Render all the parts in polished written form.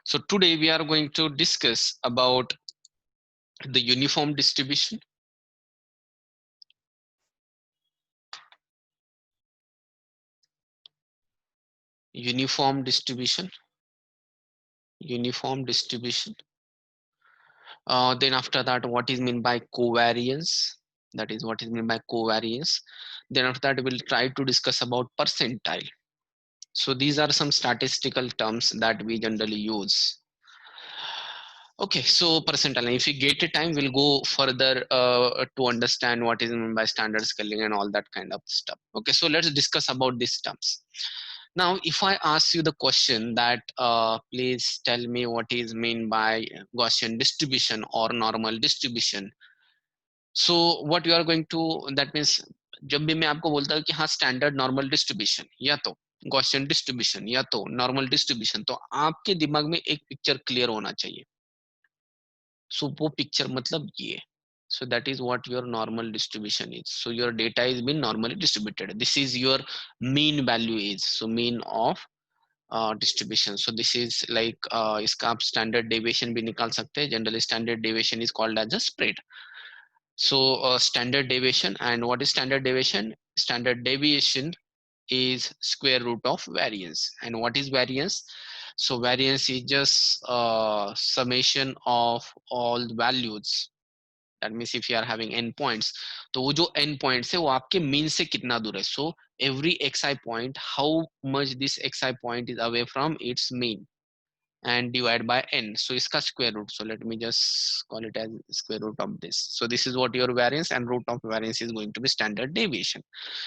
So today we are going to discuss about the uniform distribution. Uniform distribution. Uniform distribution. Then after that, what is meant by covariance? That is what is meant by covariance. Then after that, we'll try to discuss about percentile. So these are some statistical terms that we generally use. Okay, so percentile. If you get a time, we'll go further to understand what is meant by standard scaling and all that kind of stuff. Okay, so let's discuss about these terms. Now, if I ask you the question that please tell me what is mean by Gaussian distribution or normal distribution. So what you are going to, that means जब भी मैं आपको बोलता हूँ कि हाँ standard normal distribution या तो गॉसियन डिस्ट्रीब्यूशन या तो नॉर्मल डिस्ट्रीब्यूशन, तो आपके दिमाग में एक पिक्चर क्लियर होना चाहिए. So वो पिक्चर मतलब ये. So that is what your normal distribution is. So your data is been normally distributed. This is your mean value is. So mean of distribution. So this is like इसका आप standard deviation भी निकाल सकते हैं. Generally standard deviation is called as a spread. So standard deviation, and what is standard deviation? Standard deviation is square root of variance. And what is variance? So variance is just summation of all the values. That means if you are having n points, तो वो जो n points है वो आपके mean से कितना दूर है. So every xi point, how much this xi point is away from its mean, and divide by n. So iska square root. So let me just call it as square root of this. So this is what your variance, and root of variance is going to be standard deviation.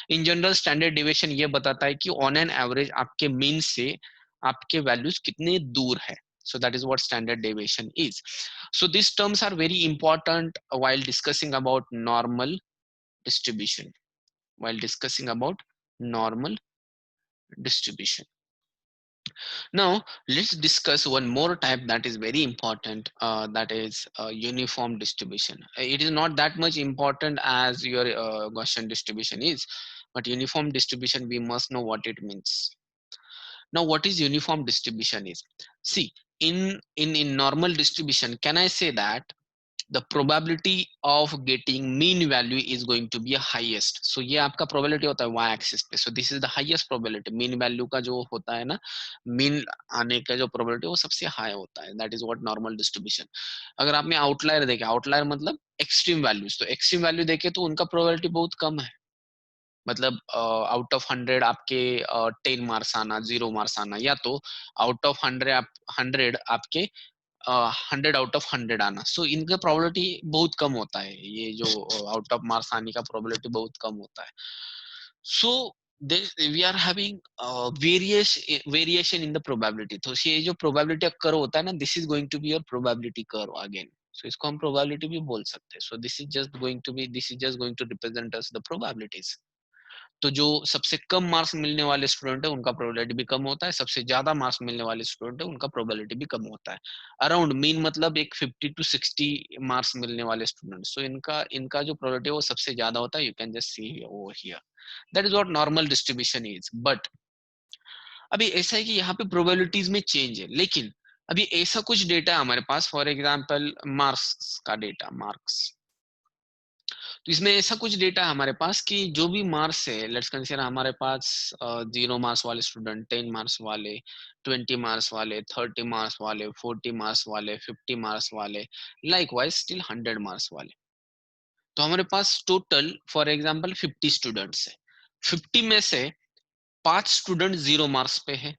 In general, standard deviation ये बताता है कि on an average आपके mean से आपके values कितने दूर है. So that is what standard deviation is. So these terms are very important while discussing about normal distribution. While discussing about normal distribution. Now let's discuss one more type that is very important, that is uniform distribution. It is not that much important as your Gaussian distribution is, but uniform distribution we must know what it means. Now what is uniform distribution is? See, in normal distribution, can I say that the probability of getting mean value is going to be highest. So ये आपका probability होता है y axis पे. So this is the highest probability. Mean value का जो होता है ना, mean आने का जो probability वो सबसे high होता है. That is what normal distribution. अगर आपने outlier देखे, outlier मतलब extreme values, तो extreme value देखे तो उनका probability बहुत कम है. मतलब आउट ऑफ 100 आपके 10 मार्क्स आना, 0 मार्क्स आना, या तो आउट ऑफ 100 आपके 100 आउट ऑफ 100 आना. सो इनका प्रोबेबिलिटी बहुत कम होता है. ये जो आउट ऑफ मार्क्स आने का प्रोबेबिलिटी बहुत कम होता है. सो we are having variation in the probability. तो ये जो probability curve होता है ना, this is going to be your probability curve again. So इसको हम probability भी बोल सकते हैं. So this is just going to represent us the probabilities. तो जो सबसे कम मार्क्स मिलने वाले स्टूडेंट है उनका प्रोबेबिलिटी भी कम होता है, सबसे ज्यादा मार्क्स मिलने वाले स्टूडेंट है उनका प्रोबेबिलिटी भी कम होता है. अराउंड मीन मतलब एक 50 to 60 मार्क्स मिलने वाले स्टूडेंट, सो इनका इनका जो प्रोबेबिलिटी है वो सबसे ज्यादा होता है. You can just C over here. That is what normal distribution is. But अभी ऐसा है कि यहाँ पे प्रोबेबिलिटीज में चेंज है, लेकिन अभी ऐसा कुछ डेटा है हमारे पास. फॉर एग्जाम्पल मार्क्स का डेटा, मार्क्स. तो इसमें ऐसा कुछ डेटा है हमारे पास कि जो भी मार्क्स है, लेट्स कंसीडर हमारे पास 0 मार्क्स वाले स्टूडेंट, 10 मार्क्स वाले, 20 मार्क्स वाले, 30 मार्क्स वाले, 40 मार्क्स वाले, 50 मार्क्स वाले, लाइक वाइज स्टिल 100 मार्क्स वाले. तो हमारे पास टोटल फॉर एग्जाम्पल 50 स्टूडेंट्स है. 50 में से 5 स्टूडेंट 0 मार्क्स पे है.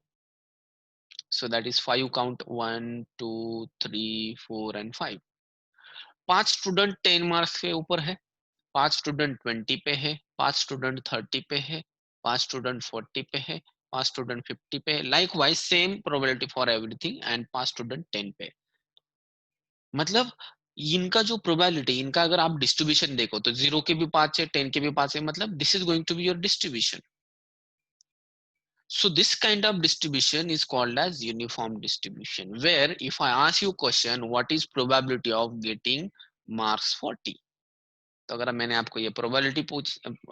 So that is 5 count, 1 2 3 4 and 5. 5 student 10 marks के ऊपर है, 5 स्टूडेंट 20 पे है, 5 स्टूडेंट 30 पे है, 5 स्टूडेंट 40 पे है, 5 स्टूडेंट 50 पे है. Like wise same probability for everything, and 5 student 10 पे. मतलब इनका जो प्रोबेबिलिटी, इनका अगर आप डिस्ट्रीब्यूशन देखो तो 0 के भी 5 है, 10 के भी 5 है, मतलब this is going to be your distribution. So this kind of distribution is called as uniform distribution, where if I ask you question, what is probability of getting marks 40? तो अगर मैंने आपको ये प्रोबेबिलिटी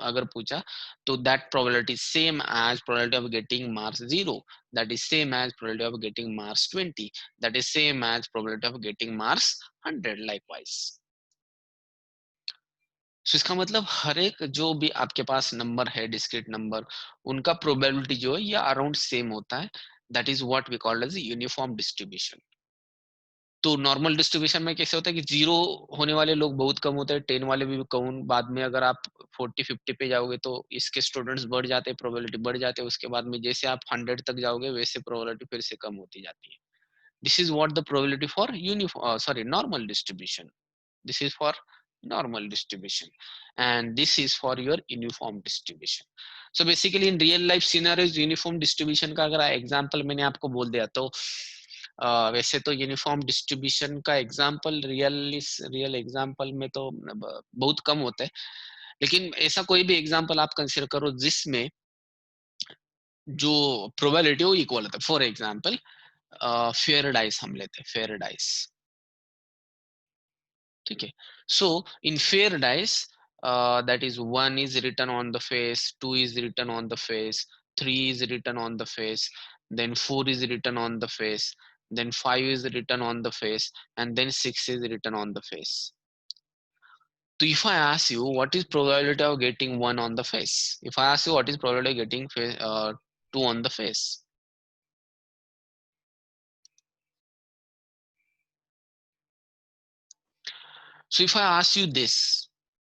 अगर पूछा, तो that probability same as probability of getting marks 0, that is same as probability of getting marks 20, that is same as probability of getting marks 100 likewise. तो इसका मतलब हर एक जो भी आपके पास नंबर है, डिस्क्रीट नंबर, उनका प्रोबेबिलिटी जो है ये अराउंड सेम होता है, that is what we called as uniform distribution. तो नॉर्मल डिस्ट्रीब्यूशन में कैसे होता है कि जीरो होने वाले लोग बहुत कम होते हैं, 10 वाले भी कम। बाद में अगर आप 40-50 पे जाओगे तो इसके स्टूडेंट्स बढ़ जाते हैं, प्रोबेबिलिटी बढ़ जाते हैं। उसके बाद में जैसे आप 100 तक जाओगे वैसे प्रोबेबिलिटी फिर से कम होती जाती है। This is what the probability for uniform sorry normal distribution. This is for normal distribution and this is for your uniform distribution. So basically in real life scenarios uniform distribution का अगर example मैंने आपको बोल दिया तो वैसे तो uniform distribution का एग्जांपल रियल एग्जांपल में तो बहुत कम होते हैं, लेकिन ऐसा कोई भी एग्जांपल आप कंसीडर करो जिसमें जो प्रोबेबिलिटी हो इक्वल होता है। फॉर एग्जांपल फेयर डाइस हम लेते हैं, फेयर डाइस, ठीक है। सो इन fair dice that is 1 is written on the face, 2 is written on the face, 3 is written on the face, then 4 is written on the face, then 5 is written on the face, and then 6 is written on the face. So if I ask you what is probability of getting 1 on the face, if I ask you what is probability of getting 2 on the face, so if I ask you this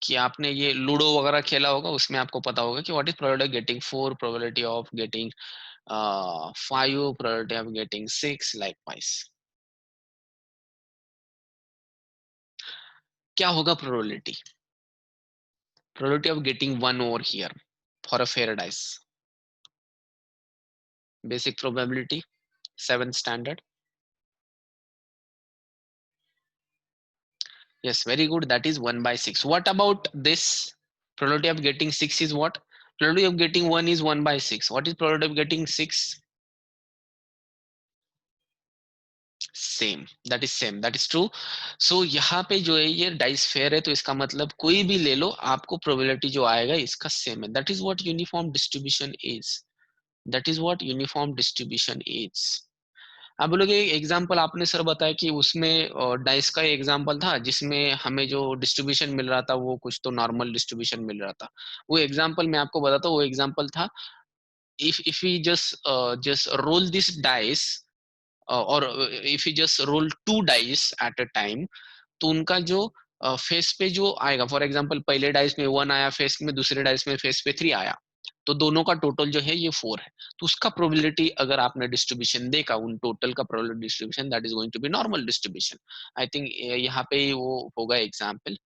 कि आपने ये ludo वगैरह खेला होगा, उसमें आपको पता होगा कि what is probability of getting 4, probability of getting 5, probability of getting 6 likewise. क्या होगा probability? Probability of getting 1 over here for a fair dice, basic probability 7th standard. Yes, very good, that is 1 by 6. What about this? Probability of getting 6 is what? Probability of getting 1 is 1 by 6. What is probability of getting 6? Same, that is same, that is true. So यहाँ पे जो है ये dice fair है, तो इसका मतलब कोई भी ले लो, आपको प्रोबेबिलिटी जो आएगा इसका सेम है। That is what uniform distribution is, that is what uniform distribution is. आप बोलोगे एग्जाम्पल आपने सर बताया कि उसमें डाइस का एग्जाम्पल था जिसमें हमें जो डिस्ट्रीब्यूशन मिल रहा था वो कुछ तो नॉर्मल डिस्ट्रीब्यूशन मिल रहा था। वो एग्जाम्पल मैं आपको बताता हूँ, वो एग्जाम्पल था if we just roll this dice or if you just roll 2 dice at a time, तो उनका जो फेस पे जो आएगा, फॉर एग्जांपल पहले डाइस में 1 आया फेस में, दूसरे डाइस में फेस पे 3 आया, तो दोनों का टोटल जो है ये 4 है। तो उसका प्रोबेबिलिटी अगर आपने डिस्ट्रीब्यूशन देखा, उन टोटल का probability distribution, that is going to be normal distribution. I think यहाँ पे वो होगा एग्जाम्पल।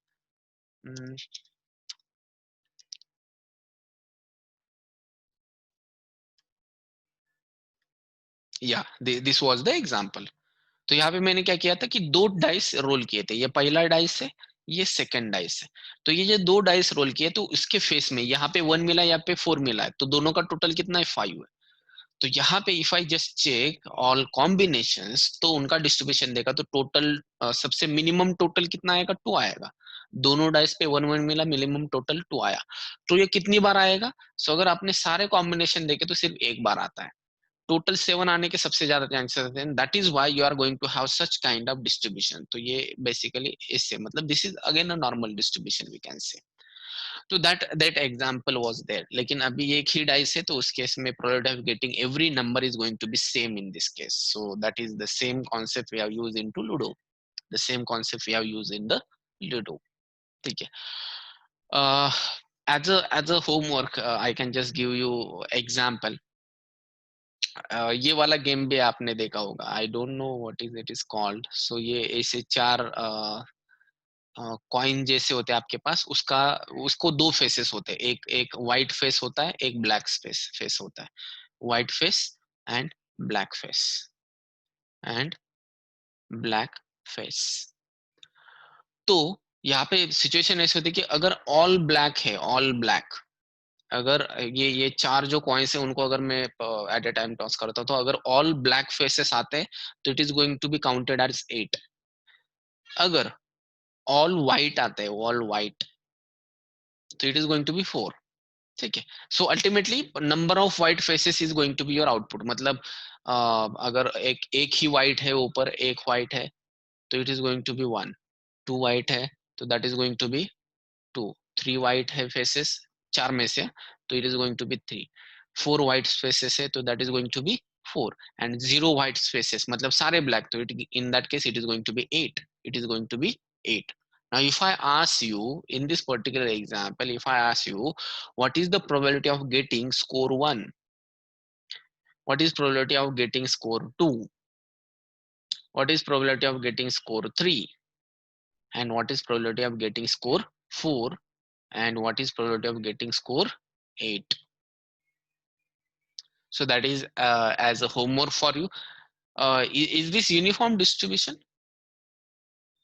या दिस वाज द एग्जाम्पल। तो यहाँ पे मैंने क्या किया था कि 2 डाइस रोल किए थे, ये पहला डाइस है, ये सेकंड डाइस है। तो ये जो 2 डाइस रोल किए तो इसके फेस में यहाँ पे 1 मिला, यहाँ पे 4 मिला है, तो दोनों का टोटल कितना है? 5 है। तो यहाँ पे if I just check all combinations, तो उनका डिस्ट्रीब्यूशन देखा तो टोटल सबसे मिनिमम टोटल कितना आएगा? 2 आएगा। दोनों डाइस पे 1-1 मिला, मिनिमम टोटल 2 आया। तो ये कितनी बार आएगा? सो अगर आपने सारे कॉम्बिनेशन देखे तो सिर्फ एक बार आता है। टोटल 7 आने के सबसे ज्यादा चांसेस हैं, that is why you are going to have such kind of distribution. तो ये बेसिकली इससे मतलब this is again a normal distribution we can say. तो दैट एग्जांपल वाज देयर, लेकिन अभी एक ही डाइस है तो उस केस में probability of getting every number is going to be same in this case. So that is the same concept we have used into ludo, the same concept we have used in the ludo, ठीक है। As a homework, I can just give you example. ये वाला game भी आपने देखा होगा, I don't know what is it is called. So ये ऐसे 4 कॉइन जैसे होते हैं आपके पास, उसका उसको 2 फेसेस होते हैं, एक एक व्हाइट फेस होता है, एक ब्लैक फेस फेस होता है। White face and black face and black face. तो यहाँ पे सिचुएशन ऐसी होती है कि अगर ऑल ब्लैक है, ऑल ब्लैक, अगर ये 4 जो कॉइन्स है उनको अगर मैं एट ए टाइम टॉस करता हूँ, तो अगर ऑल ब्लैक फेसेस आते हैं तो it is going to be counted as 8। अगर ऑल व्हाइट आते हैं, ऑल व्हाइट, तो it is going to be 4. ठीक है. So ultimately number of white faces is going to be your output. मतलब अगर एक ही व्हाइट है ऊपर, एक व्हाइट है, तो it is going to be 1. 2 white है तो that is going to be 2. 3 white है फेसेस, चार में से, तो it is going to be 3. 4 white spaces है तो that is going to be 4. And 0 white spaces मतलब सारे ब्लैक, तो it in that case it is going to be 8. It is going to be 8. Now if I ask you in this particular example, if I ask you what is the probability of getting score 1, what is probability of getting score 2, what is probability of getting score 3, and what is probability of getting score 4, and what is probability of getting score 8. So that is as a homework for you. Is this uniform distribution?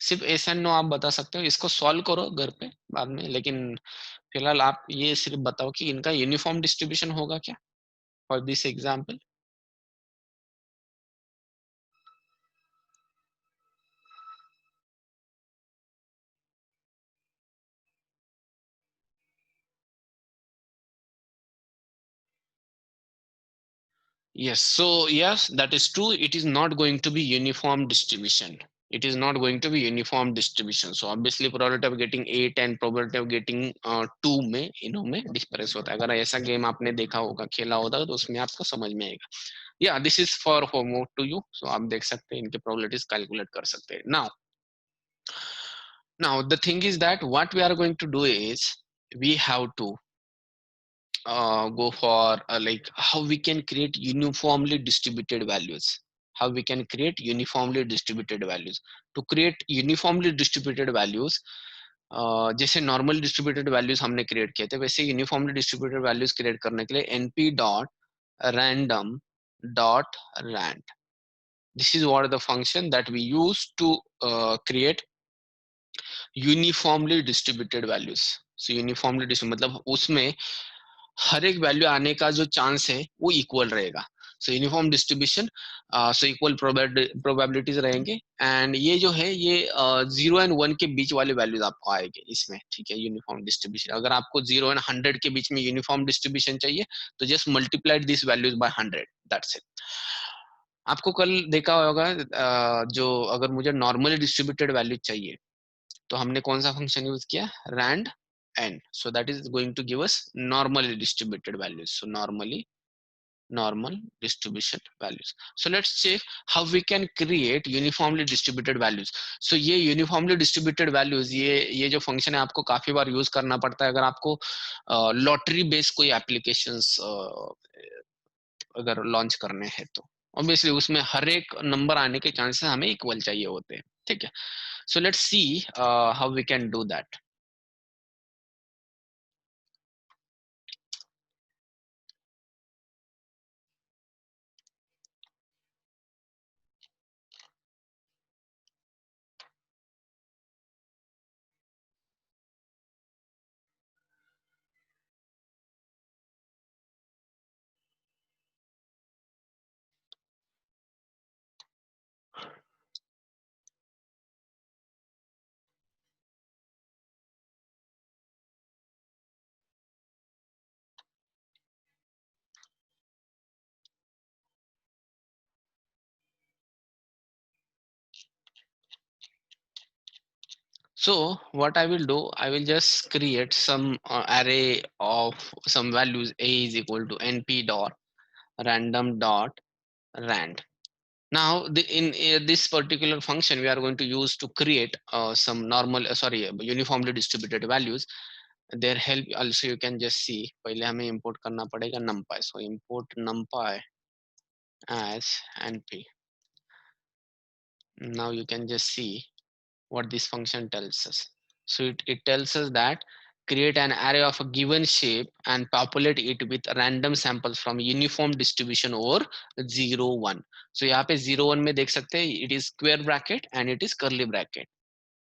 सिर्फ S and no आप बता सकते हो, इसको solve करो घर पे बाद में, लेकिन फिलहाल आप ये सिर्फ बताओ कि इनका यूनिफॉर्म डिस्ट्रीब्यूशन होगा क्या for this example. Yes, so yes, that is true. It is not going to be uniform distribution. It is not going to be uniform distribution. So obviously probability of getting 8 and probability of getting 2 में इनों में difference होता है. अगर ऐसा game आपने देखा होगा, खेला होगा, तो उसमें आपको समझ में आएगा. Yeah, this is for homework to you. So आप देख सकते हैं, इनके probabilities calculate कर सकते हैं. Now the thing is that what we are going to do is we have to go for like how we can create uniformly distributed values. How we can create uniformly distributed values. To create uniformly distributed values, जैसे normal distributed values हमने create किए थे, वैसे uniformly distributed values create करने के लिए np dot random dot rand, this is what the function that we use to create uniformly distributed values. So uniformly distribute मतलब उसमें हर एक वैल्यू आने का जो चांस है वो इक्वल रहेगा. सो uniform distribution, so equal probabilities रहेंगे. एंड ये जो है ये 0 और 1 के बीच वाले वैल्यूज आपको आएंगे इसमें. ठीक है, यूनिफॉर्म डिस्ट्रीब्यूशन. अगर आपको 0 और 100 के बीच में यूनिफॉर्म डिस्ट्रीब्यूशन चाहिए तो just multiplied this values by 100, that's it. आपको कल देखा होगा जो अगर मुझे नॉर्मली डिस्ट्रीब्यूटेड वैल्यू चाहिए तो हमने कौन सा फंक्शन यूज किया, rand n. So that is going to give us normally distributed values. So normal distribution values. So let's check how we can create uniformly distributed values. So ये uniformly distributed values, ये जो function है आपको काफी बार use करना पड़ता है अगर आपको लॉटरी बेस्ड कोई एप्लीकेशंस अगर लॉन्च करने हैं तो ऑब्वियसली उसमें हर एक नंबर आने के चांसेस हमें इक्वल चाहिए होते हैं. ठीक है. So let's see how we can do that. So what I will do, I will just create some array of some values. A is equal to np dot random dot rand. Now in this particular function we are going to use to create some normal sorry uniformly distributed values. Their help also you can just see. पहले हमें import करना पड़ेगा numpy. So import numpy as np. Now you can just see what this function tells us. So it tells us that create an array of a given shape and populate it with random samples from uniform distribution over 0 1. So यहाँ पे 0 1 में देख सकते हैं it is square bracket and it is curly bracket.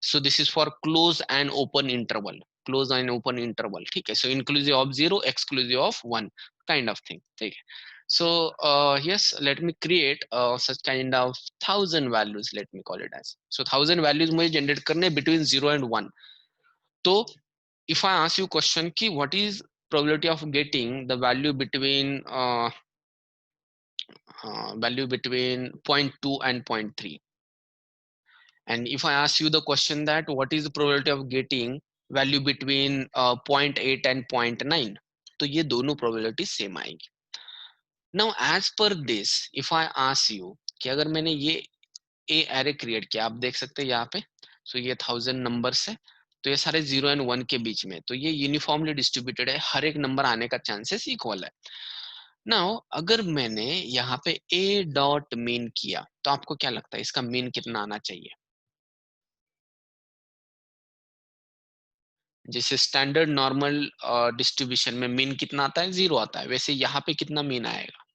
So this is for close and open interval. Close and open interval. ठीक है. So inclusive of 0, exclusive of 1 kind of thing. ठीक है. So yes, let me create such kind of 1000 values. Let me call it as. So 1000 values मुझे generate करने between 0 and 1. तो if I ask you question ki what is probability of getting the value between value between 0.2 and 0.3, and if I ask you the question that what is the probability of getting value between 0.8 and 0.9, तो ये दोनों probability same आएगी. Now as per this, if I ask you कि अगर मैंने ये ए array create किया, आप देख सकते हैं यहाँ पे, सो ये 1000 नंबर्स है, तो ये सारे 0 एंड 1 के बीच में, तो ये यूनिफॉर्मली डिस्ट्रीब्यूटेड है, हर एक नंबर आने का चांसेस इक्वल है. नाउ अगर मैंने यहाँ पे ए डॉट मीन किया, तो आपको क्या लगता है इसका मीन कितना आना चाहिए? जैसे स्टैंडर्ड नॉर्मल डिस्ट्रीब्यूशन में मीन कितना आता है? 0 आता है. वैसे यहाँ पे कितना मीन आएगा?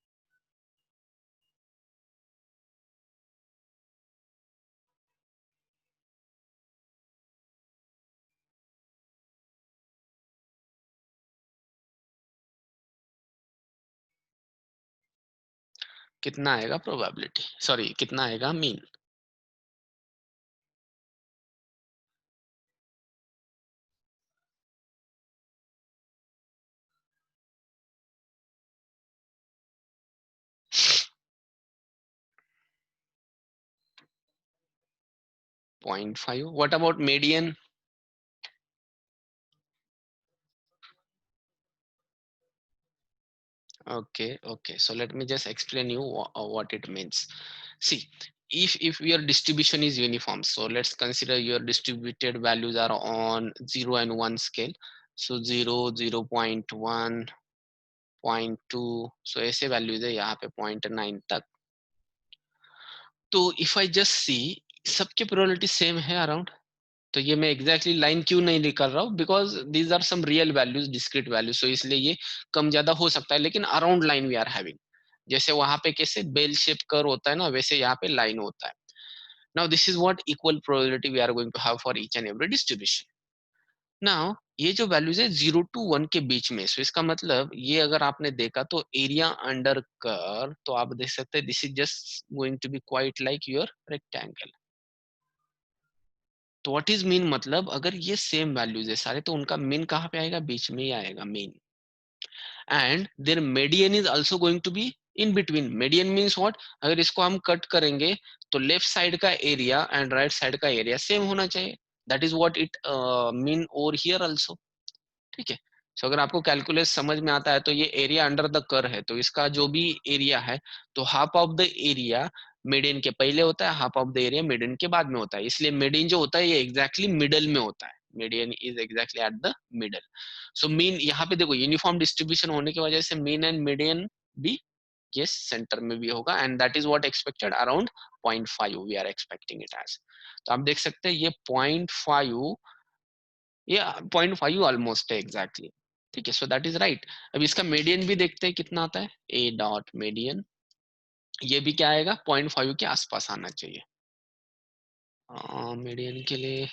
कितना आएगा प्रोबेबिलिटी, सॉरी कितना आएगा mean? 0.5. What about median? Okay, so let me just explain you what it means. See, if your distribution is uniform, so let's consider your distributed values are on 0 and 1 scale. So 0, 0.1, 0.2, so ऐसे values है यहाँ पे 0.9 तक. तो if I just see सबके probability same है around, तो ये मैं एग्जैक्टली लाइन क्यों नहीं निकाल रहा हूँ? Because these are some real values, discrete values, so इसलिए ये कम ज्यादा हो सकता है, लेकिन around line we are having. जैसे वहां पे कैसे बेल शेप कर होता है ना, वैसे यहाँ पे लाइन होता है. Now this is what equal probability we are going to have for each and every distribution. Now ये जो वैल्यूज है 0 to 1 के बीच में, सो इसका मतलब ये अगर आपने देखा तो एरिया अंडर कर, तो आप देख सकते हैं this is just going to be quite like your rectangle. तो व्हाट इज मीन, मतलब अगर ये सेम वैल्यूज है सारे, तो उनका मीन कहाँ पे आएगा? बीच में ही आएगा mean. And there median is also going to be in between. Median means what? अगर इसको हम कट करेंगे तो लेफ्ट साइड का एरिया एंड राइट साइड का एरिया सेम होना चाहिए. That is what it mean over here also. ठीक है. सो अगर आपको कैलकुलेट समझ में आता है, तो ये एरिया अंडर द कर है, तो इसका जो भी एरिया है, तो half of the area median के पहले होता है, half of the area median के बाद में होता है. इसलिए मीडियन जो होता है ये एग्जैक्टली मिडल में होता है. Median is exactly at the middle. So mean यहाँ पे देखो यूनिफॉर्म डिस्ट्रीब्यूशन होने की वजह से मीन एंड मीडियन भी ये सेंटर में भी होगा, and that is what expected around 0.5 we are expecting it as. तो आप देख सकते हैं ये 0.5, ये 0.5 ऑलमोस्ट है एग्जैक्टली. ठीक है, सो दैट इज राइट. अब इसका मीडियन भी देखते हैं कितना आता है. ए डॉट मीडियन, ये भी क्या आएगा? 0.5 के आसपास आना चाहिए मीडियन के लिए.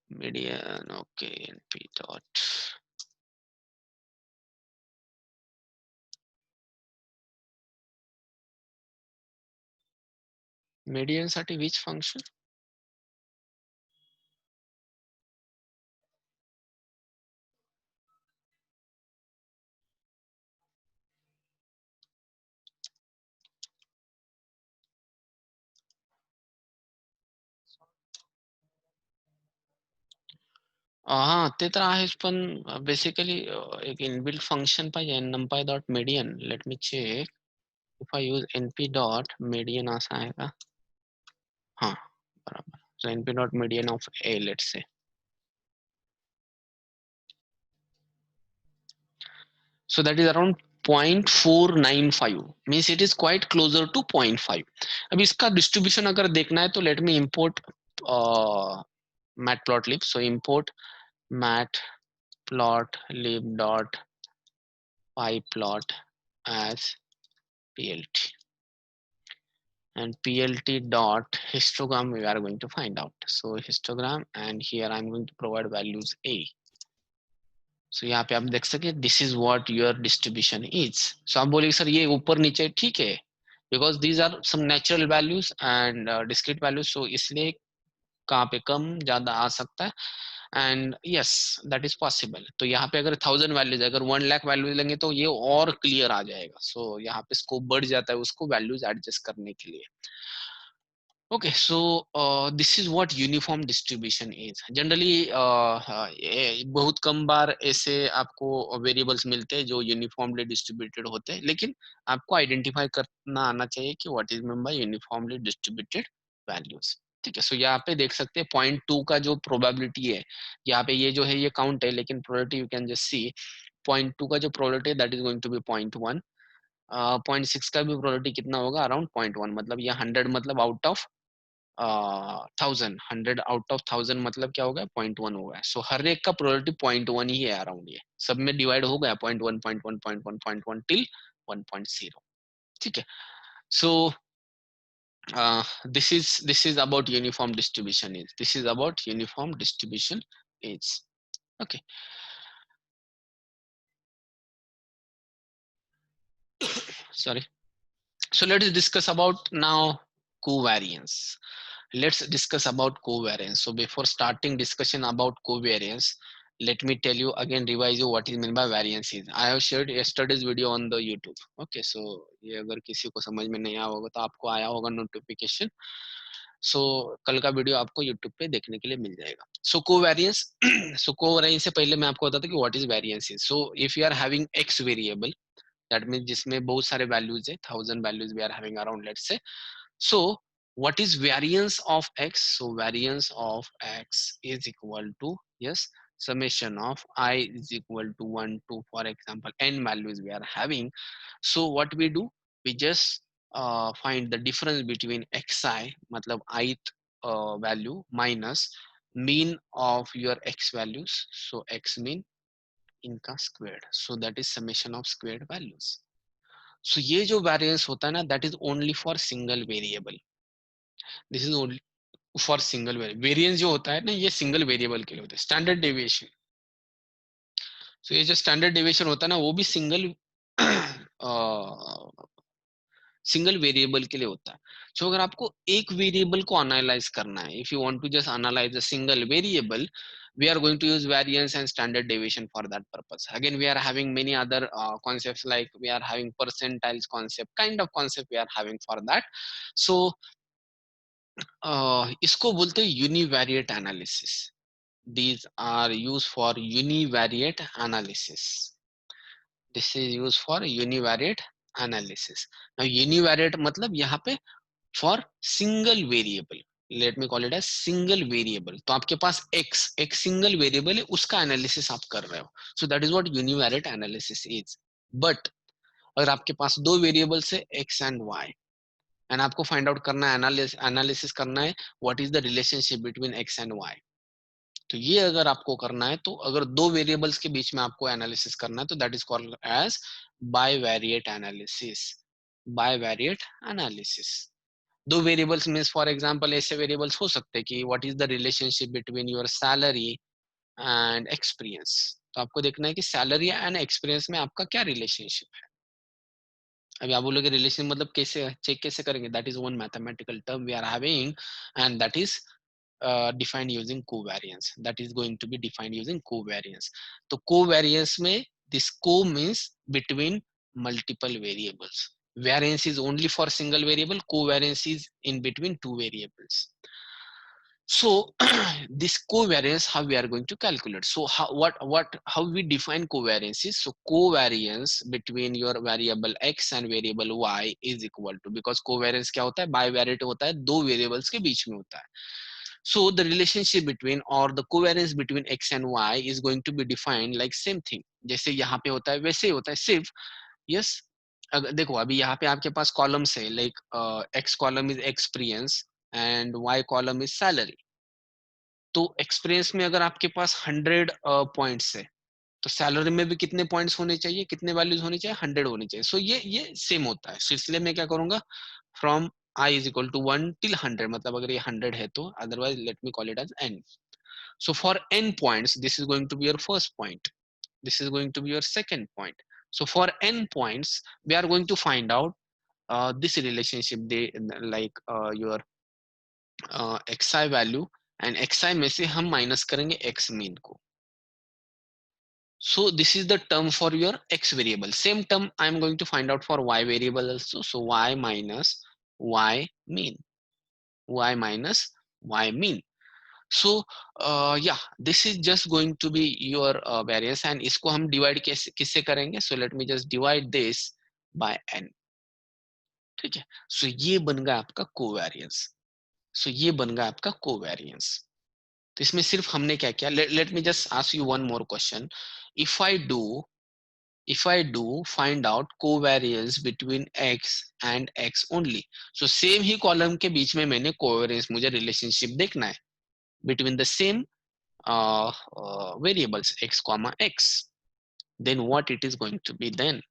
Median okay, NP dot median साठी विच फंक्शन? हा ते तर आहेच, पण बेसिकली एक इनबिल्ट फंक्शन पाहिजे numpy dot median. Let me check. If I use np dot median असा आहे का? हाँ बराबर. So np dot median of a, let's say. So that is around 0.495, means it is quite closer to 0.5. अब इसका distribution अगर देखना है तो let me import matplotlib. So import matplotlib dot pyplot as plt, and plt dot histogram we are going to find out. So histogram, and here I'm going to provide values a. So यहाँ पे आप देख सके this is what your distribution is. So आप बोलेंगे sir ये ऊपर नीचे ठीक है, because these are some natural values and discrete values, so इसलिए कहाँ पे कम ज्यादा आ सकता है, and yes that is possible. तो यहाँ पे अगर 1000 वैल्यूज, अगर 1 लाख वैल्यूज लेंगे तो ये और क्लियर आ जाएगा। सो यहाँ पे स्कोप बढ़ जाता है उसको वैल्यूज एडजस्ट करने के लिए। Okay, so this is what uniform distribution is. Generally, बहुत कम बार ऐसे आपको वेरिएबल्स मिलते हैं जो यूनिफॉर्मली डिस्ट्रीब्यूटेड होते हैं, लेकिन आपको आइडेंटिफाई करना आना चाहिए कि what is mean bye uniformly distributed values. ठीक है, सो यहाँ पे देख सकते हैं 0.2 का जो प्रोबेबिलिटी है, यहाँ पे ये जो है ये काउंट है, लेकिन probability you can just see 0.2 का जो प्रोबेबिलिटी है that is going to be 0.1। 0.6 का भी प्रोबेबिलिटी कितना होगा, अराउंड 0.1, मतलब ये 100 मतलब आउट ऑफ 1000, 100 आउट ऑफ 1000 मतलब क्या होगा, 0.1 होगा। सो हर एक का प्रोबेबिलिटी 0.1 ही है अराउंड, ये सब में डिवाइड हो गया 0.1 0.1 0.1 0.1 टिल 1.0। ठीक है, सो this is about uniform distribution is, this is about uniform distribution is, okay. Sorry, so let us discuss about now covariance. Let's discuss about covariance. So before starting discussion about covariance, let me tell you again, revise you what is meant by variance is. I have shared yesterday's video on the YouTube. Okay, so ये अगर किसी को समझ में नहीं आया होगा तो आपको आया होगा नोटिफिकेशन। सो कल का वीडियो आपको YouTube पे देखने के लिए मिल जाएगा। सो कोवेरियंस, सो कोवेरियंस से पहले मैं आपको बताता हूँ कि what is variance is. So if you are having X variable, that mean जिसमें बहुत सारे वैल्यूज है, 1000 values we are having around, let's say. So what is variance of x? So variance of x is equal to, yes, summation of I is equal to 1 to, for example, n values we are having. So what we do, we just find the difference between xi, matlab ith value, minus mean of your x values, so x mean इनका squared, so that is summation of squared values. So ये जो variance होता है ना, that is only for single variable. This is only for single variable. Variance जो होता है ना, ये सिंगल वेरिएबल के लिए होता है। स्टैंडर्ड डेविएशन, सो ये जो स्टैंडर्ड डेविएशन होता है ना, वो भी सिंगल वेरिएबल के लिए होता है। सो अगर आपको एक वेरिएबल को एनालाइज करना है, if you want to just analyse a single variable, we are going to use variance and standard deviation for that purpose. Again, we are having many other concepts, like we are having percentiles concept, kind of concept we are having for that. So इसको बोलते हैं univariate analysis. These are used for univariate analysis. This is used for univariate analysis. Now univariate मतलब यहाँ पे for single variable. Let me call it as single variable. तो आपके पास x एक single variable है, उसका analysis आप कर रहे हो. So that is what univariate analysis is. But अगर आपके पास दो variables है x and y, and आपको find out करना है, analysis करना है what is the relationship between x and y. तो ये अगर आपको करना है, तो अगर दो वेरिएबल्स के बीच में आपको एनालिसिस करना है, तो that is called as bivariate analysis. Bivariate analysis, दो वेरिएबल्स मींस फॉर एग्जांपल ऐसे वेरिएबल्स हो सकते हैं कि what is the relationship between your salary and experience. तो आपको देखना है कि सैलरी एंड एक्सपीरियंस में आपका क्या रिलेशनशिप है। अभी आप बोलोगे रिलेशन मतलब कैसे चेक कैसे करेंगे, that is one mathematical term we are having, and that is defined using covariance. That is going to be defined using covariance. तो covariance में this co means between multiple variables. Variance is only for single variable. Covariance is in between two variables. So this covariance, how we are going to calculate? So how we define covariance is, so covariance between your variable x and variable y is equal to, because covariance क्या होता है, bivariate होता है, दो variables के बीच में होता है। So the relationship between or the covariance between x and y is going to be defined like same thing, जैसे यहाँ पे होता है वैसे ही होता है, सिर्फ यस अगर देखो अभी यहाँ पे आपके पास कॉलम्स है, like x column is experience and y column is salary. तो एक्सपीरियंस में अगर आपके पास 100 पॉइंट्स है, तो सैलरी में भी कितने पॉइंट्स होने चाहिए, कितने वैल्यूज होने चाहिए, 100 होने चाहिए। सो ये सेम होता है। so इसलिए मैं क्या करूंगा, from I is equal to 1 till 100, मतलब अगर ये 100 है तो, otherwise let me call it as n. So for n points, this is going to be your first point, this is going to be your second point. So for n points, we are going to find out this relationship, they like your xi value and xi में से हम minus करेंगे x mean को. So this is the term for your x variable. Same term I am going to find out for y variable also. So y minus y mean. Y minus y mean. So yeah, this is just going to be your variance, and इसको हम divide किससे करेंगे? So let me just divide this by n. ठीक है. So ये बन गया आपका covariance. So ये बन गया आपका covariance. तो इसमें सिर्फ हमने क्या किया? Let me just ask you one more question. If I do find out covariance between x and x only. So same he column के बीच में मैंने covariance, मुझे relationship देखना है between the same variables x comma x. Then what it is going to be then?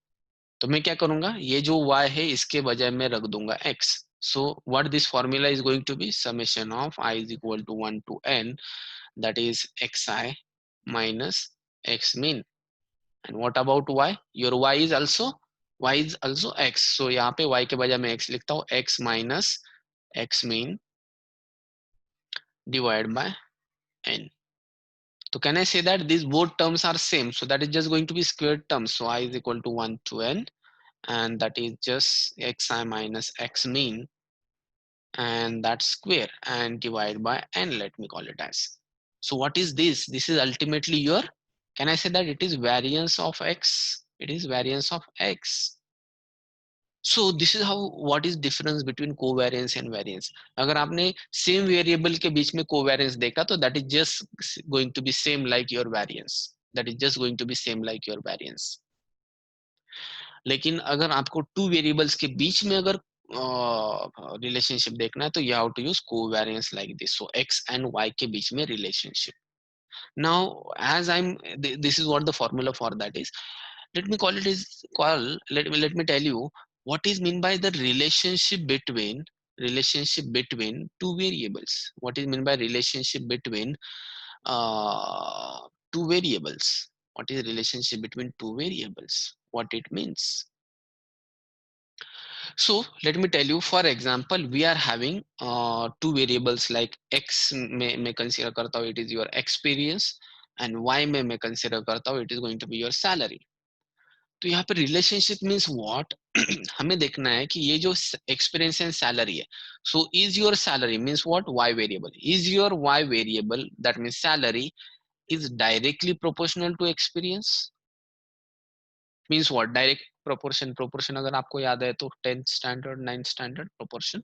तो मैं क्या करूंगा? ये जो y है इसके बजाय मैं रख दूंगा x. So what this formula is going to be? Summation of I is equal to 1 to n, that is xi minus x mean. And what about y? Your y is also x. So यहाँ पे y के बजाय मैं x लिखता हूँ, x minus x mean divided by n. So can I say that these both terms are same? So that is just going to be squared terms. So I is equal to 1 to n, and that is just xi minus x mean, and that square and divide by n, let me call it as. So what is this? This is ultimately your, can I say that it is variance of x? It is variance of x. So this is how, what is difference between covariance and variance. अगर आपने same variable के बीच में covariance देखा तो that is just going to be same like your variance. That is just going to be same like your variance. लेकिन अगर आपको two variables के बीच में अगर relationship देखना है तो you have to use covariance like this. So x and y के बीच में relationship. Now as this is what the formula for that is. Let me call it is let me tell you what is mean by the relationship between two variables. What is mean by relationship between two variables? What is relationship between two variables? What it means? So let me tell you, for example, we are having two variables like x में consider करता हूँ, it is your experience, and y में consider करता हूँ, it is going to be your salary. तो यहाँ पे relationship means what? हमें देखना है कि ये जो एक्सपीरियंस एंड सैलरी है, so is your salary means what? Y variable. Is your Y variable, that means salary, is directly proportional to experience? Means what? Direct proportion. Proportion अगर आपको याद है तो 10th standard 9th standard proportion.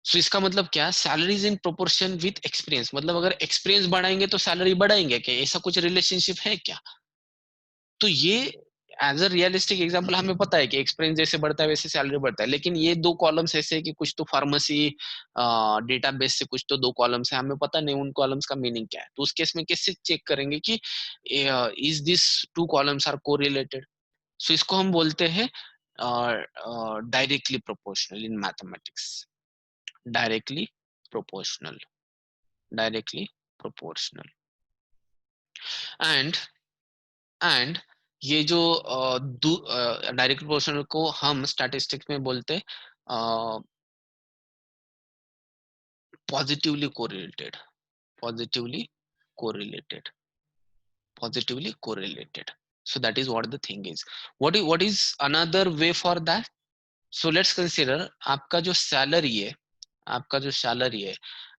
सो इसका मतलब क्या? Salary is in proportion with experience. मतलब अगर एक्सपीरियंस बढ़ाएंगे तो सैलरी बढ़ाएंगे क्या? ऐसा कुछ रिलेशनशिप है क्या? तो ये एज अ रियलिस्टिक एग्जांपल हमें पता है कि एक्सपीरियंस जैसे बढ़ता है वैसे सैलरी बढ़ता है, लेकिन ये दो कॉलम्स ऐसे है कि कुछ तो फार्मेसी डेटाबेस से कुछ तो दो कॉलम्स है, हमें पता नहीं उन कॉलम्स का मीनिंग क्या है. तो उस केस में कैसे चेक करेंगे कि is this two columns are correlated? So इसको हम बोलते हैं directly proportional in mathematics. Directly proportional. Directly proportional. And and ये जो डायरेक्ट प्रोपोर्शनल को हम स्टैटिस्टिक्स में बोलते positively correlated. Positively correlated. Positively correlated. so that is what the thing is. What is another way for that? So let's consider आपका जो salary है, आपका जो सैलरी है,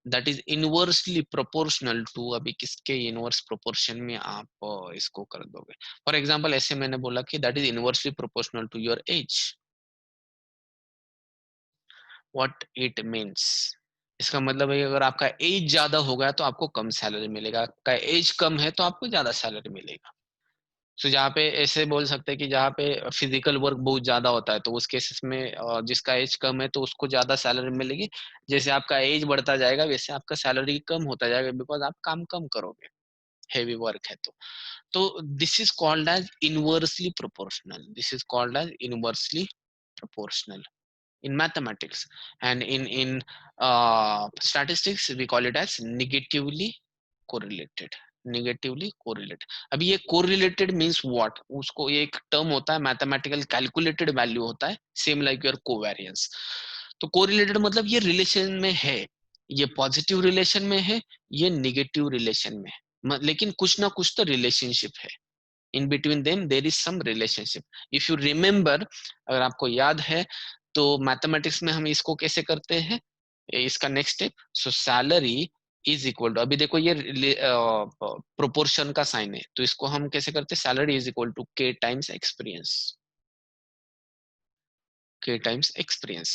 that is inversely proportional to, अभी किसके इनवर्स प्रोपोर्शन में आप इसको कर दोगे? फॉर एग्जांपल ऐसे मैंने बोला कि that is inversely proportional to your age. What it means? इसका मतलब है कि अगर आपका एज ज्यादा होगा तो आपको कम सैलरी मिलेगा, आपका एज कम है तो आपको ज्यादा सैलरी मिलेगा. सो जहाँ पे ऐसे बोल सकते हैं कि जहाँ पे फिजिकल वर्क बहुत ज्यादा होता है तो उस केसेस में जिसका एज कम है तो उसको ज्यादा सैलरी मिलेगी. जैसे आपका एज बढ़ता जाएगा वैसे आपका सैलरी कम होता जाएगा, बिकॉज आप काम कम करोगे, हेवी वर्क है तो this is called as inversely proportional. This is called as inversely proportional in mathematics. And in statistics we call it as negatively correlated. Negatively correlated. अभी ये कोरिलेटेड मींस व्हाट, उसको ये एक टर्म होता है, mathematical calculated value होता है, same like your covariance. तो कोरिलेटेड मतलब ये रिलेशन में है, ये पॉजिटिव रिलेशन में है, ये निगेटिव रिलेशन में है, लेकिन कुछ ना कुछ तो रिलेशनशिप है, in between them there is some relationship. If you remember, अगर आपको याद है, तो मैथमेटिक्स में हम इसको कैसे करते हैं, इसका next step, so salary is equal to, अभी देखो ये प्रोपोर्शन का साइन है, तो इसको हम कैसे करते हैं, salary is equal to K times experience, k times experience.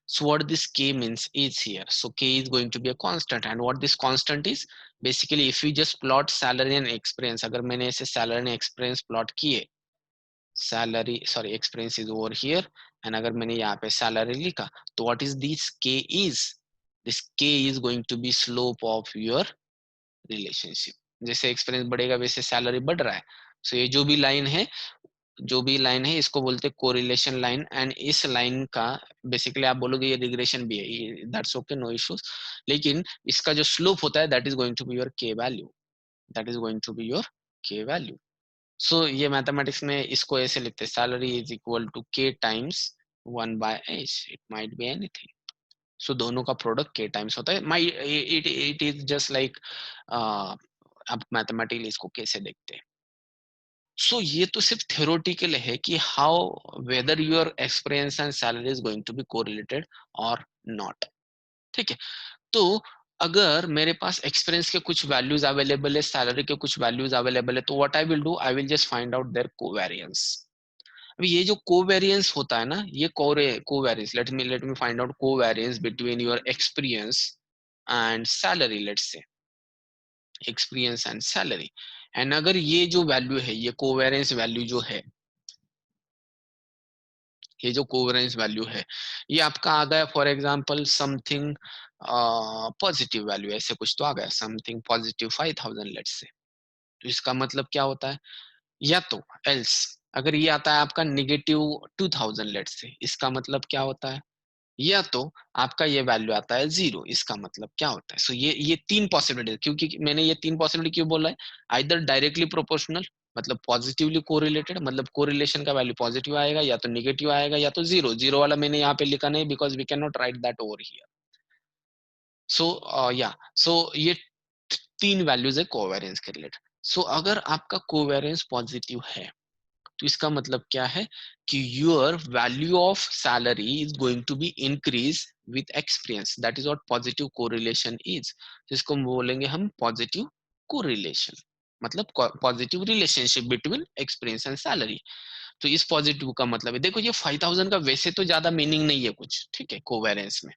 So what this k means is here, so k is going to be a constant, and what this constant is, basically if you just plot salary and experience, अगर मैंने ऐसे salary and experience plot किए, salary sorry experience is over here, and अगर मैंने यहाँ पे salary लिखा, तो what is this k is, this k is going to be slope of your relationship। जैसे एक्सपीरियंस बढ़ेगा वैसे सैलरी बढ़ रहा है, सो ये जो भी लाइन है, जो भी लाइन है इसको बोलते हैं कोरिलेशन लाइन, एंड इस लाइन का बेसिकली आप बोलोगे ये रिग्रेशन भी है, दैट्स ओके, नो इश्यूज, लेकिन इसका जो स्लोप होता है that is going to be your K value, that is going to be your K value. So ये मैथमेटिक्स में इसको ऐसे लिखते हैं, salary is equal to K times 1/h, it might be anything. So दोनों का प्रोडक्ट के टाइम्स होता है, my it is just like, आप मैथमेटिकली इसको कैसे देखते हैं। सो ये तो सिर्फ थ्योरेटिकल है कि how whether your experience and salary is going to be correlated और नॉट, ठीक है। तो अगर मेरे पास एक्सपीरियंस के कुछ वैल्यूज अवेलेबल है, सैलरी के कुछ वैल्यूज अवेलेबल है, तो what I will do, I will just find out their covariance. अभी ये जो कोवेरियंस होता है ना, ये covariance, let me find out covariance between your experience and salary, let's say experience and salary, and अगर ये जो वैल्यू है, ये कोवेरियंस वैल्यू जो है, ये जो कोवेरियंस वैल्यू है, ये आपका आ गया for example something positive value, ऐसे कुछ तो आ गया, समथिंग पॉजिटिव 5000 लेट्स से, तो इसका मतलब क्या होता है, या तो एल्स अगर ये आता है आपका निगेटिव 2000 लेट्स से, इसका मतलब क्या होता है, या तो आपका ये वैल्यू आता है 0, इसका मतलब क्या होता है। सो ये तीन पॉसिबिलिटी, क्योंकि मैंने ये तीन पॉसिबिलिटी क्यों बोला है, आइदर डायरेक्टली प्रोपोर्शनल मतलब पॉजिटिवली कोरिलेटेड, मतलब कोरिलेशन का वैल्यू पॉजिटिव आएगा, या तो निगेटिव आएगा, या तो जीरो, जीरो वाला मैंने यहाँ पे लिखा नहीं because we can not write that over here. So या सो ये तीन वैल्यूज है कोवेरियंस के रिलेटेड। सो अगर आपका कोवेरियंस पॉजिटिव है, तो इसका मतलब क्या है कि your value of salary is going to be increase with experience, that is what positive correlation is, जिसको बोलेंगे हम पॉजिटिव कोरिलेशन, मतलब positive relationship between experience and salary. तो इस पॉजिटिव का मतलब है, देखो ये 5000 का वैसे तो ज्यादा मीनिंग नहीं है कुछ, ठीक है, कोवेरियंस में,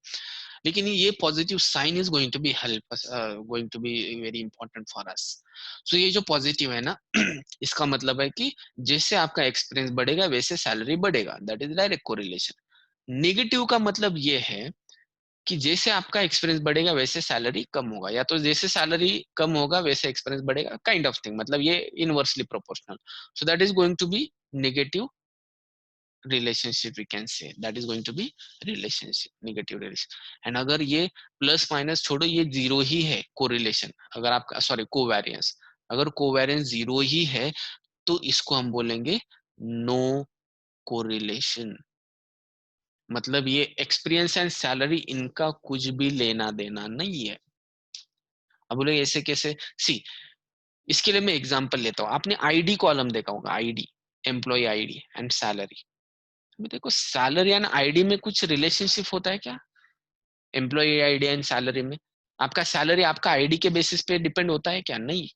लेकिन ये positive sign is going to be help us, going to be very important for us. So ये जो पॉजिटिव है ना इसका मतलब है कि जैसे आपका एक्सपीरियंस बढ़ेगा वैसे सैलरी बढ़ेगा, that is direct correlation. Negative का मतलब ये है कि जैसे आपका एक्सपीरियंस बढ़ेगा वैसे सैलरी कम होगा, या तो जैसे सैलरी कम होगा वैसे एक्सपीरियंस बढ़ेगा, काइंड ऑफ थिंग, मतलब ये inversely proportional. So that is going to be negative relationship, we can say that is going to be relationship, negative relation। And अगर ये प्लस माइनस छोड़ो, ये जीरो ही है कोरिलेशन, अगर आपका सॉरी कोवेरियंस, अगर कोवेरियंस जीरो ही है तो इसको हम बोलेंगे नो कोरिलेशन, मतलब ये एक्सपीरियंस एंड सैलरी इनका कुछ भी लेना देना नहीं है। अब बोले ऐसे कैसे, सी इसके लिए मैं एग्जांपल लेता हूँ, आपने आईडी कॉलम देखा होगा, ID employ ID and salary, देखो सैलरी एंड आईडी में कुछ रिलेशनशिप होता है क्या, एम्प्लॉय आईडी एंड सैलरी में, आपका सैलरी आपका आईडी के बेसिस पे डिपेंड होता है क्या, नहीं,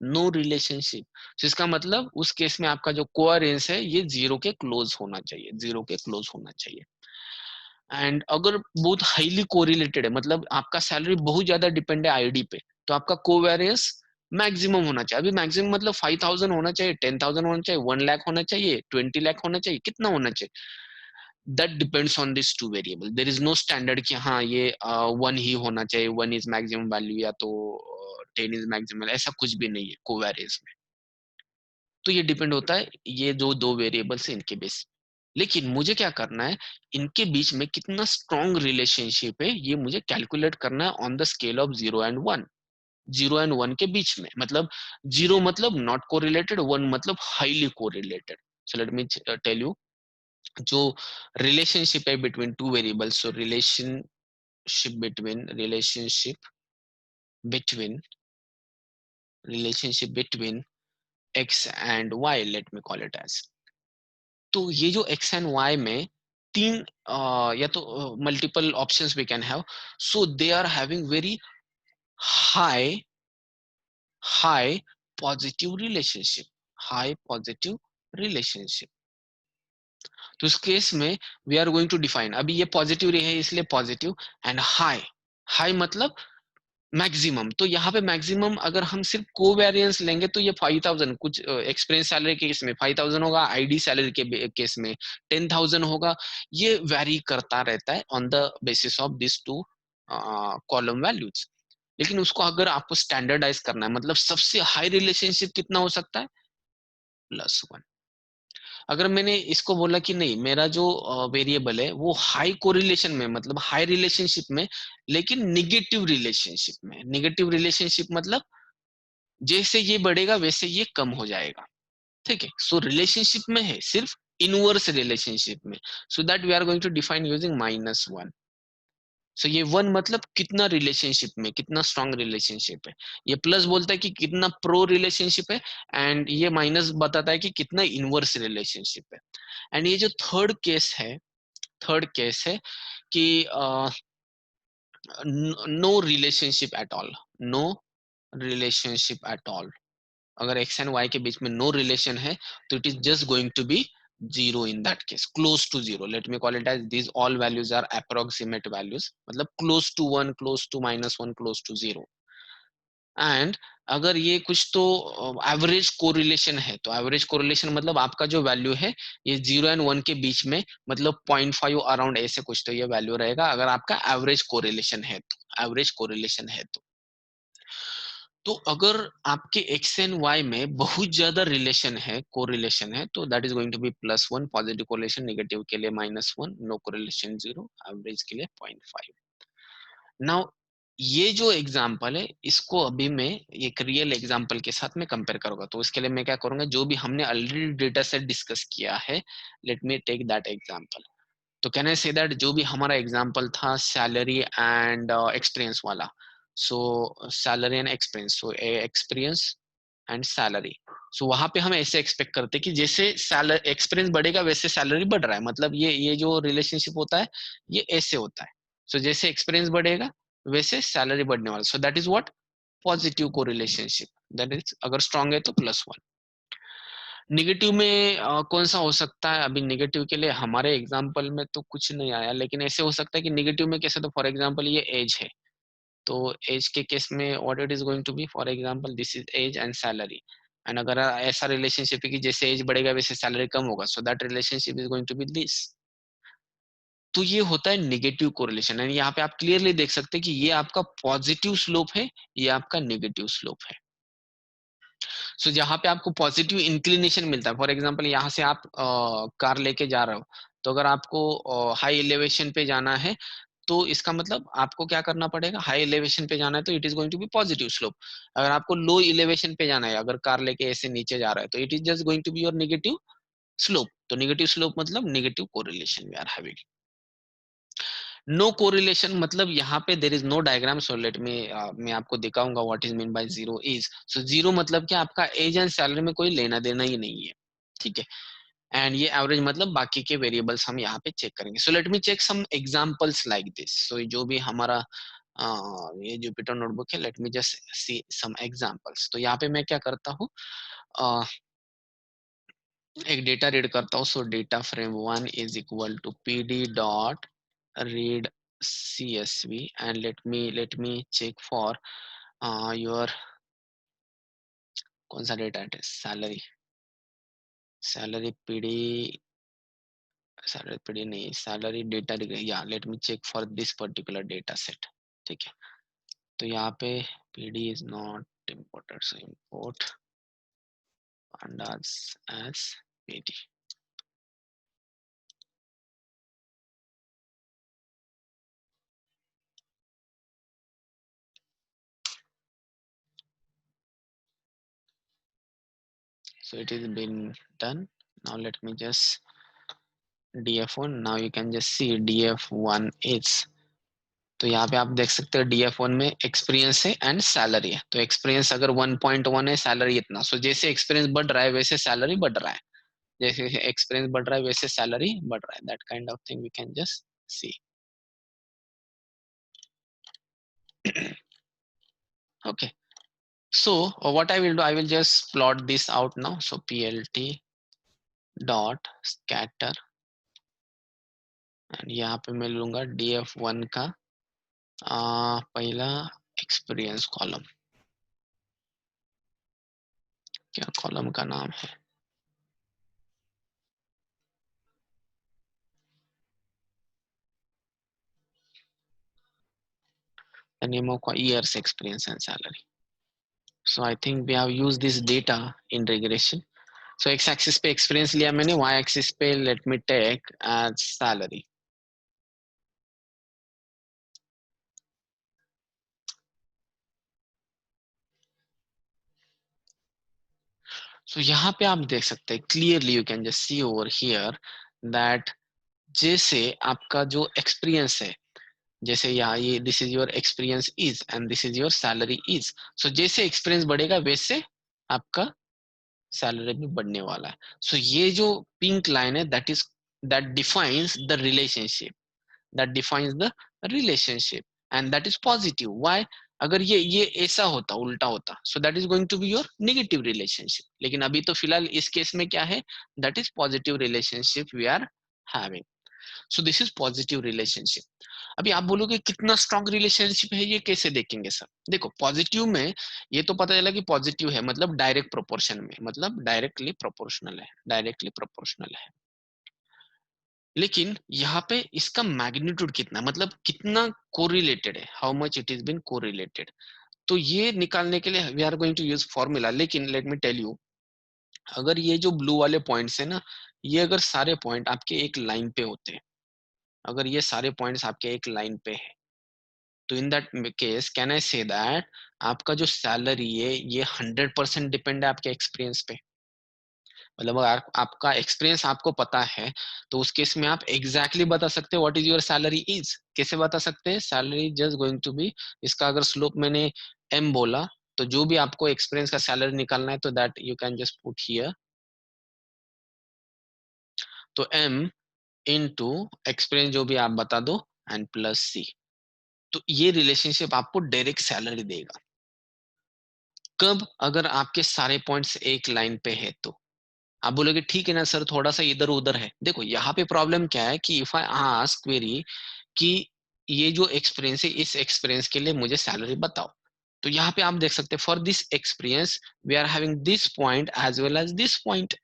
नो रिलेशनशिप। इसका मतलब उस केस में आपका जो कोवेरियंस है ये जीरो के क्लोज होना चाहिए, जीरो के क्लोज होना चाहिए। एंड अगर बहुत हाईली कोरिलेटेड है, मतलब आपका सैलरी बहुत ज्यादा डिपेंड है आईडी पे, तो आपका कोवेरियंस मैक्सिमम होना चाहिए। अभी मैक्सिमम मतलब 5000 होना चाहिए, 10,000 होना चाहिए, 1 लाख होना चाहिए, 20 लाख होना चाहिए, कितना होना चाहिए, that depends on this two variable, there is no standard कि हाँ ये 1 ही होना चाहिए, 1 इज मैक्सिमम वैल्यू, या तो 10 इज मैक्सिमम, ऐसा कुछ भी नहीं है कोवेरियंस में। तो ये डिपेंड होता है ये जो दो वेरिएबल्स है इनके बेस, लेकिन मुझे क्या करना है, इनके बीच में कितना स्ट्रॉन्ग रिलेशनशिप है ये मुझे कैलकुलेट करना है on the scale of 0 and 1। 0 and 1 के बीच में, मतलब 0 मतलब नॉट कोरिलेटेड, 1 मतलब highly correlated. So let me tell you, जो रिलेशनशिप है between two variables, so between relationship between x and y, let me call it as. तो ये जो x and y में तीन या तो multiple options we can have, so they are having very high high positive relationship, high positive relationship. तो इस case में we are going to define, अभी ये पॉजिटिव है इसलिए पॉजिटिव, एंड हाई, हाई मतलब मैक्सिमम. तो यहाँ पे मैक्सिमम अगर हम सिर्फ कोवेरिएंस लेंगे तो ये 5000, कुछ एक्सपीरियंस सैलरी के केस में 5000 होगा, आईडी सैलरी के केस में 10,000 होगा. ये वैरी करता रहता है on the basis of this two column values. लेकिन उसको अगर आपको स्टैंडर्डाइज करना है, मतलब सबसे हाई रिलेशनशिप कितना हो सकता है, +1. अगर मैंने इसको बोला कि नहीं, मेरा जो वेरिएबल है वो हाई कोरिलेशन में, मतलब हाई रिलेशनशिप में, लेकिन निगेटिव रिलेशनशिप में. निगेटिव रिलेशनशिप मतलब जैसे ये बढ़ेगा वैसे ये कम हो जाएगा. ठीक है, सो रिलेशनशिप में है, सिर्फ इनवर्स रिलेशनशिप में. So that we are going to define using -1. सो ये 1 मतलब कितना रिलेशनशिप में, कितना स्ट्रांग रिलेशनशिप है. ये प्लस बोलता है कि कितना प्रो रिलेशनशिप है, एंड ये माइनस बताता है कि कितना इनवर्स रिलेशनशिप है. एंड ये जो थर्ड केस है कि no relationship at all, no relationship at all. अगर एक्स एंड वाई के बीच में नो रिलेशन है तो it is just going to be zero in that case, close to zero. Let me call it as these all values are approximate values, मतलब close to 1, close to -1, close to 0. And अगर ये कुछ तो average correlation है, तो average correlation मतलब आपका जो वैल्यू है ये 0 एंड 1 के बीच में, मतलब 0.5 अराउंड ऐसे कुछ तो ये वैल्यू रहेगा, अगर आपका एवरेज कोरिलेशन है तो. एवरेज कोरिलेशन है तो अगर आपके एक्स एंड वाई में बहुत ज्यादा रिलेशन है, कोरिलेशन है, तो that is going to be +1 positive correlation, negative के लिए -1, नो कोरिलेशन 0, एवरेज के लिए 0.5. नाउ ये जो एग्जांपल है इसको अभी मैं एक रियल एग्जांपल के साथ में कंपेयर करूंगा. तो इसके लिए मैं क्या करूंगा, जो भी हमने ऑलरेडी डेटा सेट डिस्कस किया है, let me take that example. तो कैन आई से दैट जो भी हमारा एग्जांपल था सैलरी एंड एक्सपीरियंस वाला, so salary and experience, so experience and salary. So वहां पे हम ऐसे एक्सपेक्ट करते हैं कि जैसे सैलरी एक्सपीरियंस बढ़ेगा वैसे सैलरी बढ़ रहा है, मतलब ये जो रिलेशनशिप होता है ये ऐसे होता है. सो जैसे एक्सपीरियंस बढ़ेगा वैसे सैलरी बढ़ने वाला. सो दैट इज व्हाट, पॉजिटिव को रिलेशनशिप. दैट इज अगर स्ट्रांग है तो +1. निगेटिव में कौन सा हो सकता है, अभी निगेटिव के लिए हमारे एग्जांपल में तो कुछ नहीं आया, लेकिन ऐसे हो सकता है कि निगेटिव में कैसे, तो फॉर एग्जांपल ये एज है, तो एज के केस में what it is going to be, for example this is age and salary. And अगर ऐसा रिलेशनशिप है कि जैसे एज बढ़ेगा वैसे सैलरी कम होगा, so that relationship is going to be this. तो ये होता है निगेटिव कोरिलेशन. एंड यहाँ पे आप क्लियरली देख सकते हैं कि ये आपका पॉजिटिव स्लोप है, ये आपका निगेटिव स्लोप है. सो जहाँ पे आपको पॉजिटिव इंक्लिनेशन मिलता है, फॉर एग्जांपल यहाँ से आप कार लेके जा रहे हो, तो अगर आपको हाई एलिवेशन पे जाना है तो इसका मतलब आपको क्या करना पड़ेगा, हाई एलिवेशन पे जाना है तो it is going to be positive slope. अगर आपको लो एलिवेशन पे जाना है, अगर कार लेके ऐसे नीचे जा रहा है, तो it is just going to be your negative slope. तो नेगेटिव स्लोप मतलब negative correlation we are having. No correlation मतलब यहाँ पे there is no diagram. So let me मैं आपको दिखाऊंगा what is mean by zero is. So zero मतलब क्या, आपका एज एंड सैलरी में कोई लेना देना ही नहीं है. ठीक है. एंड ये एवरेज मतलब बाकी के वेरिएबल्स हम यहाँ पे चेक करेंगे. So let me check some examples like this. So जो भी हमारा ये जुपिटर नोटबुक है, let me just see some examples. तो यहाँ पे मैं क्या करता हूँ, एक डेटा रीड करता हूँ. So data frame 1 is equal to pd dot read csv. And let me check for your, कौन सा डेटा है, salary, salary pd, salary pd नहीं, सैलरी डेटा, या let me check for this particular data set. ठीक है. तो यहाँ पे pd is not imported, so import pandas as pd. So it is been done. Now let me just df1. Now you can just see df1 is, तो यहाँ पे आप देख सकते हो df1 में एक्सपीरियंस है एंड सैलरी है. तो एक्सपीरियंस अगर 1.1 है, सैलरी इतना. सो जैसे एक्सपीरियंस बढ़ रहा है वैसे सैलरी बढ़ रहा है, जैसे एक्सपीरियंस बढ़ रहा है वैसे सैलरी बढ़ रहा है. That kind of thing we can just see. Okay, so what I will do, I will just plot this out now. So plt dot scatter and यहाँ पे मैं लूंगा df1 का पहला एक्सपीरियंस कॉलम. क्या कॉलम का नाम है? The name of years experience and salary. So I think we have used this data in regression. So x axis पे experience लिया मैंने, y axis पे let me take as salary. So यहाँ पे आप देख सकते हैं clearly, you can just see over here that जैसे आपका जो experience है, जैसे यहाँ ये this is your experience is and this is your salary is. So जैसे experience बढ़ेगा वैसे आपका सैलरी भी बढ़ने वाला है. सो ये जो पिंक लाइन है that defines the relationship, that defines the relationship and that is positive. Why? अगर ये ऐसा होता, उल्टा होता, so that is going to be your negative relationship. लेकिन अभी तो फिलहाल इस केस में क्या है, that is positive relationship we are having. So this is positive relationship. अभी आप बोलोगे कितना स्ट्रॉन्ग रिलेशनशिप है, ये कैसे देखेंगे सर? देखो पॉजिटिव में ये तो पता चला कि पॉजिटिव है, मतलब डायरेक्ट प्रोपोर्शन में, मतलब डायरेक्टली प्रोपोर्शनल है, डायरेक्टली प्रोपोर्शनल है. लेकिन यहाँ पे इसका मैग्नीट्यूड कितना, मतलब कितना कोरिलेटेड है, how much it is been correlated. तो ये निकालने के लिए we are going to use formula. लेकिन लेट मी टेल यू, अगर ये जो ब्लू वाले पॉइंट्स है ना, ये अगर सारे पॉइंट आपके एक लाइन पे होते हैं, अगर ये सारे पॉइंट्स आपके एक लाइन पे है, तो इन that case can I say that आपका जो सैलरी है ये 100% डिपेंड है आपके एक्सपीरियंस पे. मतलब अगर आपका एक्सपीरियंस आपको पता है, तो उस केस में आप एग्जैक्टली बता सकते हैं what is your salary is. कैसे बता सकते हैं? Salary just going to be, इसका अगर स्लोप मैंने एम बोला, तो जो भी आपको एक्सपीरियंस का सैलरी निकालना है तो that you can just put here. तो एम इनटू एक्सपीरियंस जो भी आप बता दो एंड प्लस सी. तो ये रिलेशनशिप आपको डायरेक्ट सैलरी देगा. कब? अगर आपके सारे पॉइंट्स एक लाइन पे है तो. आप बोलोगे ठीक है ना सर, थोड़ा सा इधर उधर है. देखो यहाँ पे प्रॉब्लम क्या है कि इफ आई आस्क क्वेरी कि ये जो एक्सपीरियंस है, इस एक्सपीरियंस के लिए मुझे सैलरी बताओ, तो यहाँ पे आप देख सकते हैं for this experience we are having this point as well as this point.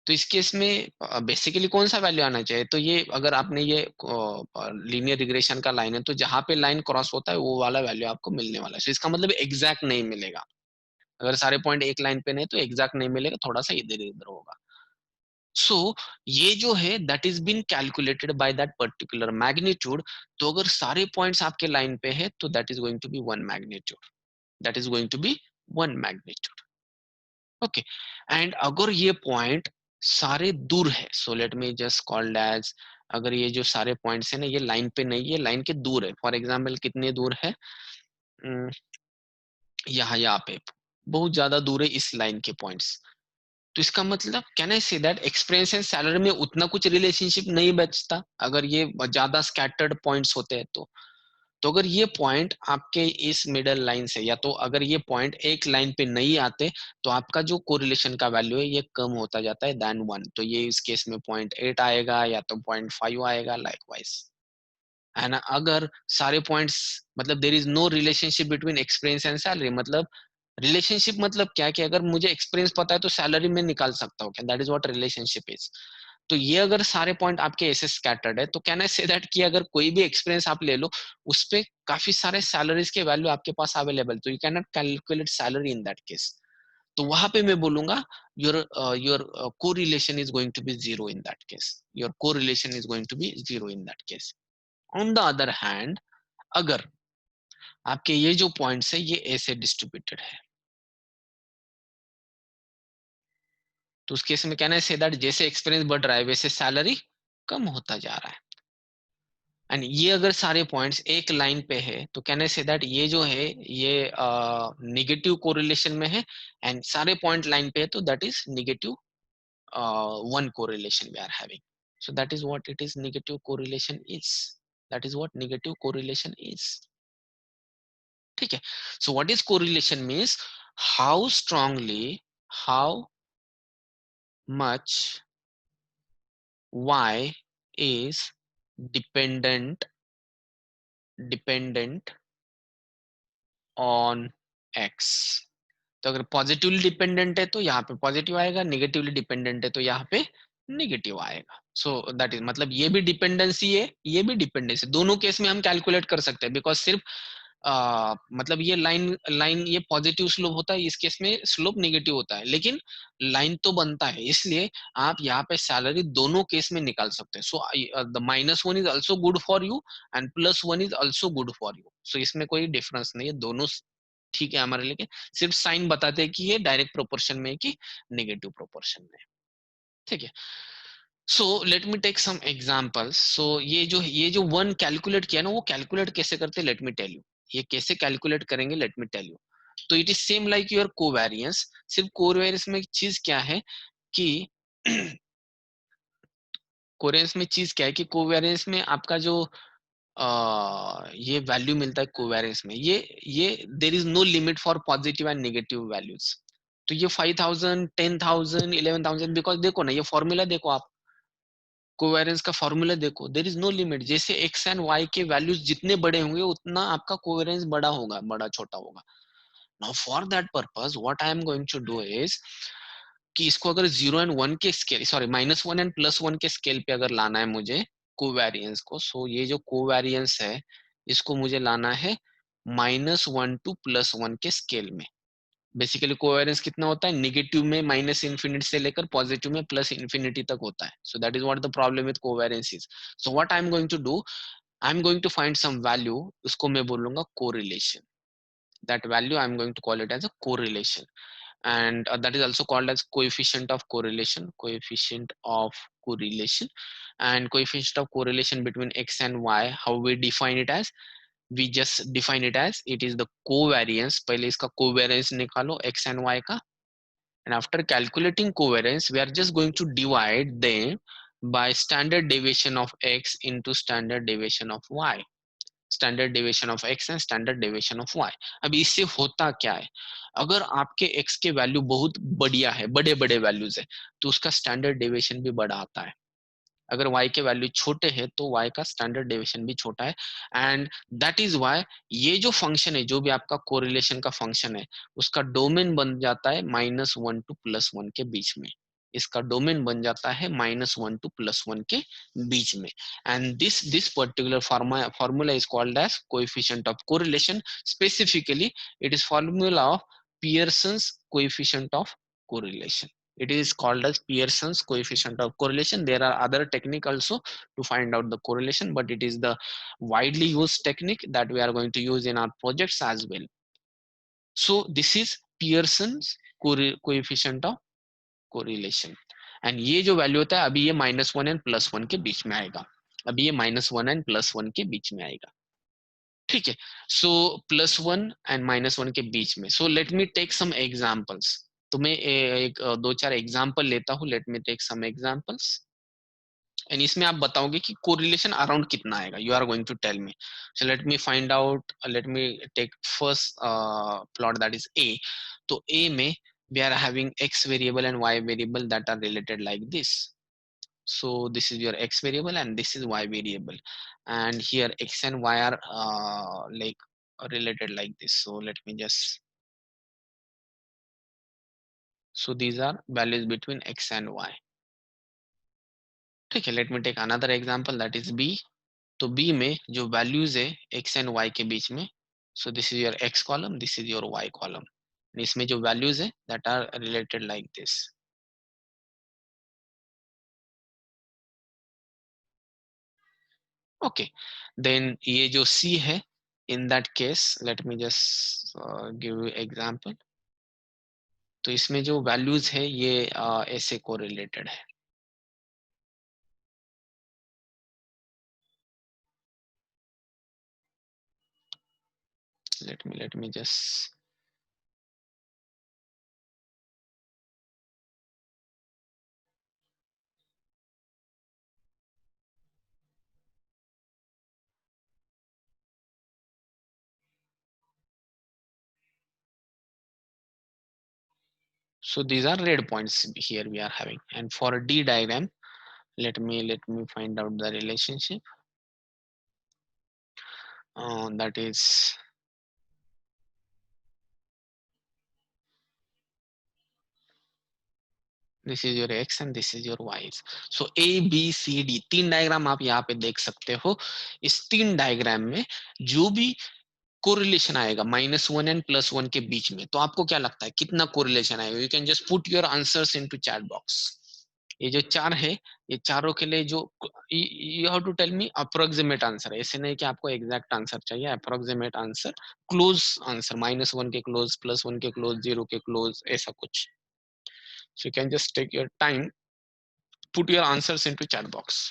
तो इस केस में बेसिकली कौन सा वैल्यू आना चाहिए? तो ये अगर आपने ये लीनियर रिग्रेशन का लाइन है, तो जहां पे लाइन क्रॉस होता है वो वाला वैल्यू आपको मिलने वाला है. तो इसका मतलब एग्जैक्ट नहीं मिलेगा. अगर सारे पॉइंट एक लाइन पे नहीं तो एग्जैक्ट नहीं मिलेगा, थोड़ा सा इधर इधर होगा. सो ये जो है that is been calculated by that particular magnitude. तो अगर सारे पॉइंट्स आपके लाइन पे है तो that is going to be one magnitude, that is going to be one magnitude. Okay. And अगर ये पॉइंट सारे दूर है, so let me just called as, अगर ये जो सारे पॉइंट्स है ना ये लाइन पे नहीं है, लाइन के दूर है. फॉर एग्जाम्पल कितने दूर है? यहाँ पे बहुत ज्यादा दूर है इस लाइन के पॉइंट्स. तो इसका मतलब can I say that experience and salary में उतना कुछ रिलेशनशिप नहीं बचता अगर ये ज्यादा स्कैटर्ड पॉइंट्स होते हैं तो अगर ये पॉइंट आपके इस मिडल लाइन से, या तो अगर ये पॉइंट एक लाइन पे नहीं आते, तो आपका जो कोरिलेशन का वैल्यू है ये कम होता जाता है देन 1. तो ये इस केस में 0.8 आएगा या तो 0.5 आएगा, लाइकवाइज. एंड अगर सारे पॉइंट्स, मतलब there is no relationship between experience and salary, मतलब रिलेशनशिप मतलब क्या कि अगर मुझे एक्सपीरियंस पता है तो सैलरी में निकाल सकता हूँ क्या, that is what relationship is. तो ये अगर सारे पॉइंट आपके ऐसे स्कैटर्ड है, तो कैन आई से दैट कि अगर कोई भी एक्सपीरियंस आप ले लो, उस पे काफी सारे सैलरीज के वैल्यू आपके पास अवेलेबल, तो you can not calculate salary in that case. तो वहां पे मैं बोलूंगा your your correlation is going to be zero in that case, your correlation is going to be zero in that case. On the other hand, अगर आपके ये जो points है ये ऐसे डिस्ट्रीब्यूटेड है, तो उस केस में कहना है से दैट जैसे एक्सपीरियंस बढ़ रहा है वैसे सैलरी कम होता जा रहा है। एंड ये अगर सारे पॉइंट्स एक लाइन पे है तो कहने से दैट ये जो है ये नेगेटिव कोरिलेशन में है, एंड सारे पॉइंट लाइन पे है तो that is negative one correlation we are having. So that is what it is negative correlation is. That is what negative correlation is. ठीक है. So what is correlation means how strongly, how much y is dependent on x. तो अगर positively dependent है तो यहाँ पे positive आएगा, negatively dependent है तो यहाँ पे नेगेटिव आएगा. सो दैट इज मतलब ये भी डिपेंडेंसी है, ये भी डिपेंडेंसी, दोनों केस में हम कैलकुलेट कर सकते हैं बिकॉज सिर्फ मतलब ये लाइन लाइन ये पॉजिटिव स्लोप होता है, इस केस में स्लोप नेगेटिव होता है, लेकिन लाइन तो बनता है, इसलिए आप यहाँ पे सैलरी दोनों केस में निकाल सकते हैं. So the -1 is also good for you and +1 is also good for you. So इसमें कोई डिफरेंस नहीं है, दोनों ठीक है हमारे लिए. सिर्फ साइन बताते हैं कि ये डायरेक्ट प्रोपोर्शन में है कि नेगेटिव प्रोपोर्शन में. ठीक है. So let me take some examples. So ये जो वन कैलकुलेट किया ना, वो कैलकुलेट कैसे करते, लेट मी टेल यू. ये कैसे कैलकुलेट करेंगे, लेट मी टेल यू. तो it is same like your covariance. सिर्फ कोवेरियंस में चीज क्या है कि कोवेरियंस में चीज क्या है कि कोवेरियंस में आपका जो ये वैल्यू मिलता है कोवेरियंस में, ये there is no limit for positive and negative values. तो ये 5000 10,000 11,000, बिकॉज देखो ना ये फॉर्मूला देखो आप, कोवेरियंस का फॉर्मूला देखो, देर इज नो लिमिट. जैसे एक्स एंड वाई के वैल्यूज जितने बड़े होंगे उतना आपका कोवेरियंस बड़ा होगा, बड़ा छोटा होगा. Now for that purpose what I am going to do is कि इसको अगर 0 एंड 1 के स्केल, सॉरी -1 एंड +1 के स्केल पे अगर लाना है मुझे कोवेरियंस को, सो ये जो कोवेरियंस है इसको मुझे लाना है -1 टू +1 के स्केल में. बेसिकली कोवेरियंस कितना होता है, नेगेटिव में -इंफिनिटी से लेकर पॉजिटिव में +इंफिनिटी तक होता है. So that is what the problem with covariance is. So what I am going to do, I am going to find some value, उसको मैं बोलूंगा correlation. That value I am going to call it as a correlation, and that is also called as coefficient of correlation, coefficient of correlation. And coefficient of correlation between x and y, how we define it as, we just define it as it is the covariance. पहले इसका covariance निकालो x and y का, and after calculating covariance we are just going to divide them by standard deviation of x into standard deviation of y. Standard deviation of X and standard deviation of Y. अब इससे होता क्या है, अगर आपके x के value बहुत बढ़िया है, बड़े बड़े वैल्यूज है, तो उसका स्टैंडर्ड डेविएशन भी बड़ा आता है. अगर y के वैल्यू छोटे हैं तो y का स्टैंडर्ड डेविएशन भी छोटा है. एंड दैट इज व्हाई ये जो फंक्शन है, जो भी आपका कोरिलेशन का फंक्शन है, उसका डोमेन बन जाता है -1 टू +1 के बीच में. इसका डोमेन बन जाता है -1 टू +1 के बीच में. And this particular formula is called as coefficient of correlation. Specifically it is formula of Pearson's coefficient of correlation. It is called as Pearson's coefficient of correlation. There are other technique also to find out the correlation, but it is the widely used technique that we are going to use in our projects as well. So this is Pearson's coefficient of correlation. And ये जो value होता है अभी ये -1 and +1 के बीच में आएगा. अभी ये -1 एंड +1 के बीच में आएगा. ठीक है. सो +1 एंड -1 के बीच में. So let me take some examples. तो मैं एक दो चार एग्जांपल लेता हूँ. Let me take some examples and इसमें आप बताओगे कि कोरिलेशन अराउंड कितना आएगा. You are going to tell me. So let me find out. Let me take first plot that is A. तो ए में we are having x variable and y variable that are related like this. So this is your x variable and this is y variable, and here x and y are like related like this. So let me just, so these are values between x and y. ठीक है. Let me take another example that is b. तो b में जो values है x and y के बीच में, so this is your x column, this is your y column. इसमें जो वैल्यूज है that are related like this. Okay. Then ये जो c है, in that case let me just give you example. तो इसमें जो वैल्यूज है ये ऐसे कोरिलेटेड है. let me just. So these are red points here we are having. And for a D diagram, let me find out the relationship. That is, this is your x and this is your y. So A B C D तीन diagram आप यहाँ पे देख सकते हो. इस तीन diagram में जो भी कोरिलेशन आएगा -1 एंड +1 के बीच में, तो आपको क्या लगता है कितना कोरिलेशन आएगा? You can just put your answers into chat box. ये जो चार है, ये चारों के लिए जो you have to tell me approximate answer. ऐसे नहीं कि आपको एग्जैक्ट आंसर चाहिए, अप्रोक्सीमेट आंसर, क्लोज आंसर, -1 के क्लोज, +1 के क्लोज, 0 के क्लोज, ऐसा कुछ. So you can just take your time, put your answers into chat box.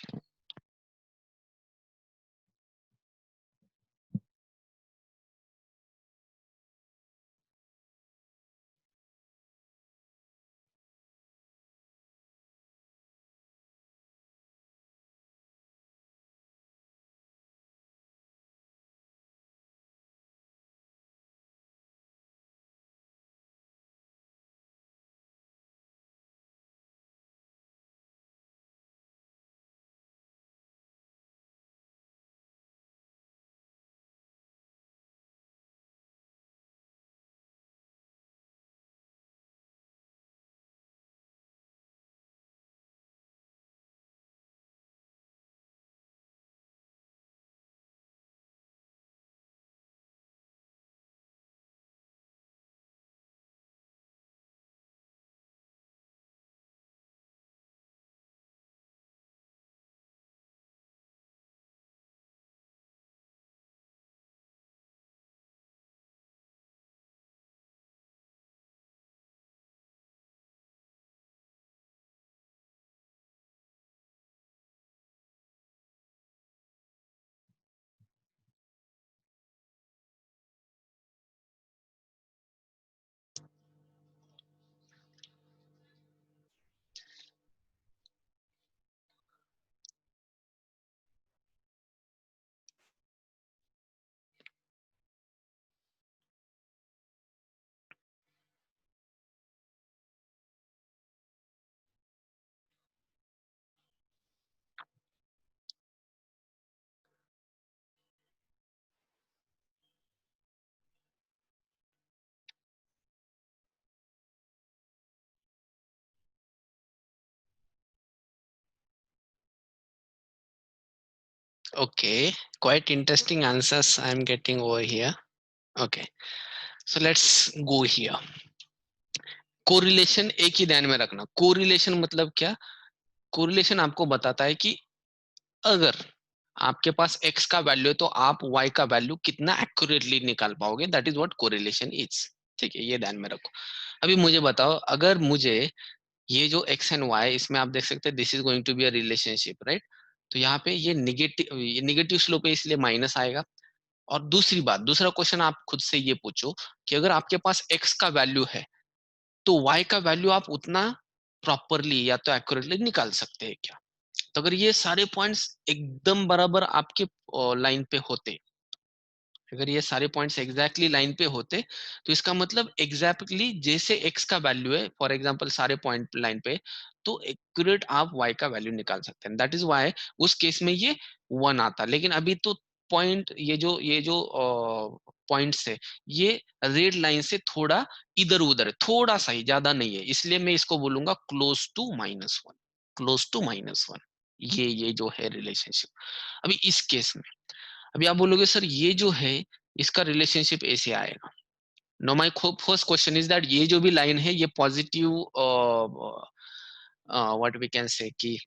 Okay, quite interesting answers I'm getting over here. Okay, so let's go here. Correlation एक ही ध्यान में रखना. Correlation मतलब क्या? कोरिलेशन आपको बताता है कि अगर आपके पास x का वैल्यू है तो आप y का वैल्यू कितना एक्यूरेटली निकाल पाओगे. That is what correlation is. ठीक है, ये ध्यान में रखो. अभी मुझे बताओ, अगर मुझे ये जो x एंड y, इसमें आप देख सकते हैं this is going to be a relationship, right? तो यहाँ पे ये निगेटिव स्लोप है, इसलिए माइनस आएगा. और दूसरी बात, दूसरा क्वेश्चन आप खुद से ये पूछो कि अगर आपके पास x का वैल्यू है तो y का वैल्यू आप उतना प्रॉपरली या तो एक्यूरेटली निकाल सकते हैं क्या? तो अगर ये सारे पॉइंट्स एकदम बराबर आपके लाइन पे होते, अगर ये सारे पॉइंट्स एग्जैक्टली लाइन पे होते, तो इसका मतलब एग्जैक्टली जैसे x का वैल्यू है, फॉर एग्जांपल सारे पॉइंट लाइन पे, तो एक्यूरेट आप y का वैल्यू निकाल सकते हैं. दैट इज व्हाई उस केस में ये 1 आता. लेकिन अभी तो पॉइंट, ये जो पॉइंट्स है, ये रेड लाइन से थोड़ा इधर उधर है, थोड़ा सा ही, ज्यादा नहीं है, इसलिए मैं इसको बोलूंगा क्लोज टू -1. क्लोज टू -1, ये जो है रिलेशनशिप. अभी इस केस में, अभी आप बोलोगे सर ये जो है इसका रिलेशनशिप ऐसे आएगा. No, my first question is that ये जो भी लाइन है ये पॉजिटिव व्हाट वी कैन से कि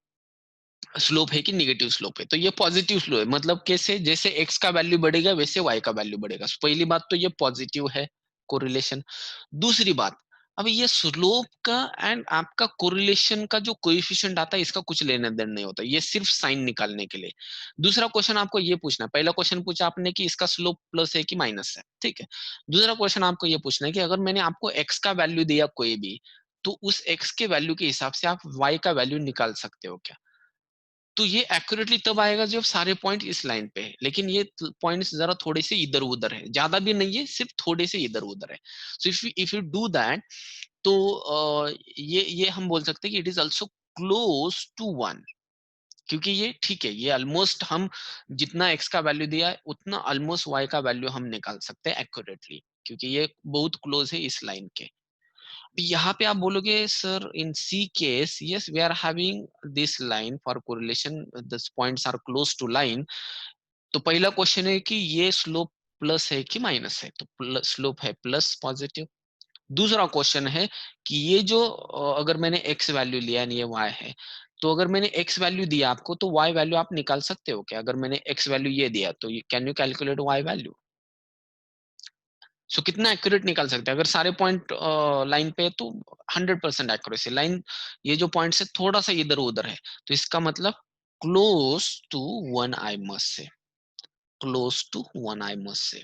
स्लोप है कि निगेटिव स्लोप है. तो ये पॉजिटिव स्लोप है, मतलब कैसे? जैसे एक्स का वैल्यू बढ़ेगा वैसे वाई का वैल्यू बढ़ेगा. So, पहली बात तो ये पॉजिटिव है कोरिलेशन. दूसरी बात, अब ये स्लोप का एंड आपका कोरिलेशन का जो कोएफिशिएंट आता है, इसका कुछ लेना देना नहीं होता, ये सिर्फ साइन निकालने के लिए। दूसरा क्वेश्चन आपको ये पूछना है, पहला क्वेश्चन पूछा आपने कि इसका स्लोप प्लस है कि माइनस है, ठीक है। दूसरा क्वेश्चन आपको ये पूछना है कि अगर मैंने आपको एक्स का वैल्यू दिया कोई भी, तो उस एक्स के वैल्यू के हिसाब से आप वाई का वैल्यू निकाल सकते हो क्या? तो ये एक्यूरेटली तब आएगा जब सारे पॉइंट इस लाइन पे है, लेकिन ये पॉइंट्स जरा थोड़े से इधर उधर है, ज्यादा भी नहीं है, सिर्फ थोड़े से इधर उधर है। So if you do that, तो ये हम बोल सकते हैं कि it is also close to one, क्योंकि ये ठीक है, ये ऑलमोस्ट हम जितना एक्स का वैल्यू दिया है उतना ऑलमोस्ट वाई का वैल्यू हम निकाल सकते हैं एक्यूरेटली, क्योंकि ये बहुत क्लोज है इस लाइन के। यहाँ पे आप बोलोगे sir in C case yes we are having this line for correlation, this points are close to line. तो पहला क्वेश्चन है कि ये स्लोप प्लस है कि माइनस है, तो स्लोप है प्लस पॉजिटिव। दूसरा क्वेश्चन है कि ये जो अगर मैंने x वैल्यू लिया है ये y है, तो अगर मैंने x वैल्यू दिया आपको तो y वैल्यू आप निकाल सकते हो क्या? अगर मैंने x वैल्यू ये दिया तो can you calculate y value? So कितना एक्यूरेट निकाल सकते हैं? अगर सारे पॉइंट लाइन पे है तो 100% एक्यूरेसी। लाइन ये जो पॉइंट है थोड़ा सा इधर उधर है, तो इसका मतलब close to one I must say, close to one I must say.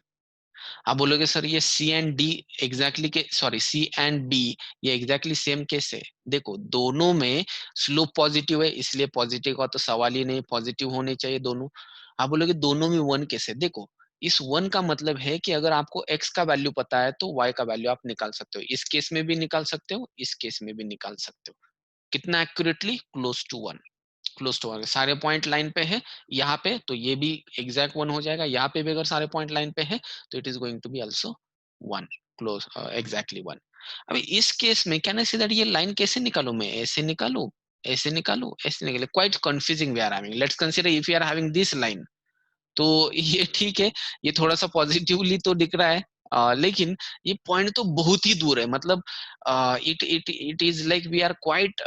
आप बोलोगे सर ये सी एंड डी एग्जैक्टली के, सॉरी सी एंड डी ये एग्जैक्टली सेम कैसे? देखो दोनों में स्लोप पॉजिटिव है, इसलिए पॉजिटिव का तो सवाल ही नहीं, पॉजिटिव होने चाहिए दोनों। आप बोलोगे दोनों में वन कैसे? देखो इस वन का मतलब है कि अगर आपको x का वैल्यू पता है तो y का वैल्यू आप निकाल सकते हो, इस केस में भी निकाल सकते हो, इस केस में भी निकाल सकते हो। कितना accurately? Close to one, close to one. सारे पॉइंट लाइन पे है यहाँ पे, तो ये भी एग्जैक्ट वन हो जाएगा। यहाँ पे भी अगर सारे पॉइंट लाइन पे है तो it is going to be also one, close exactly one. अभी इस केस में कैन आई से दैट ये लाइन कैसे निकालू? मैं ऐसे निकालू, ऐसे निकालू, ऐसे निकाले, quite confusing we are having. Let's consider if you are having this line, तो ये ठीक है, ये थोड़ा सा पॉजिटिवली तो दिख रहा है, लेकिन ये पॉइंट तो बहुत ही दूर है, मतलब it it it is like we are quite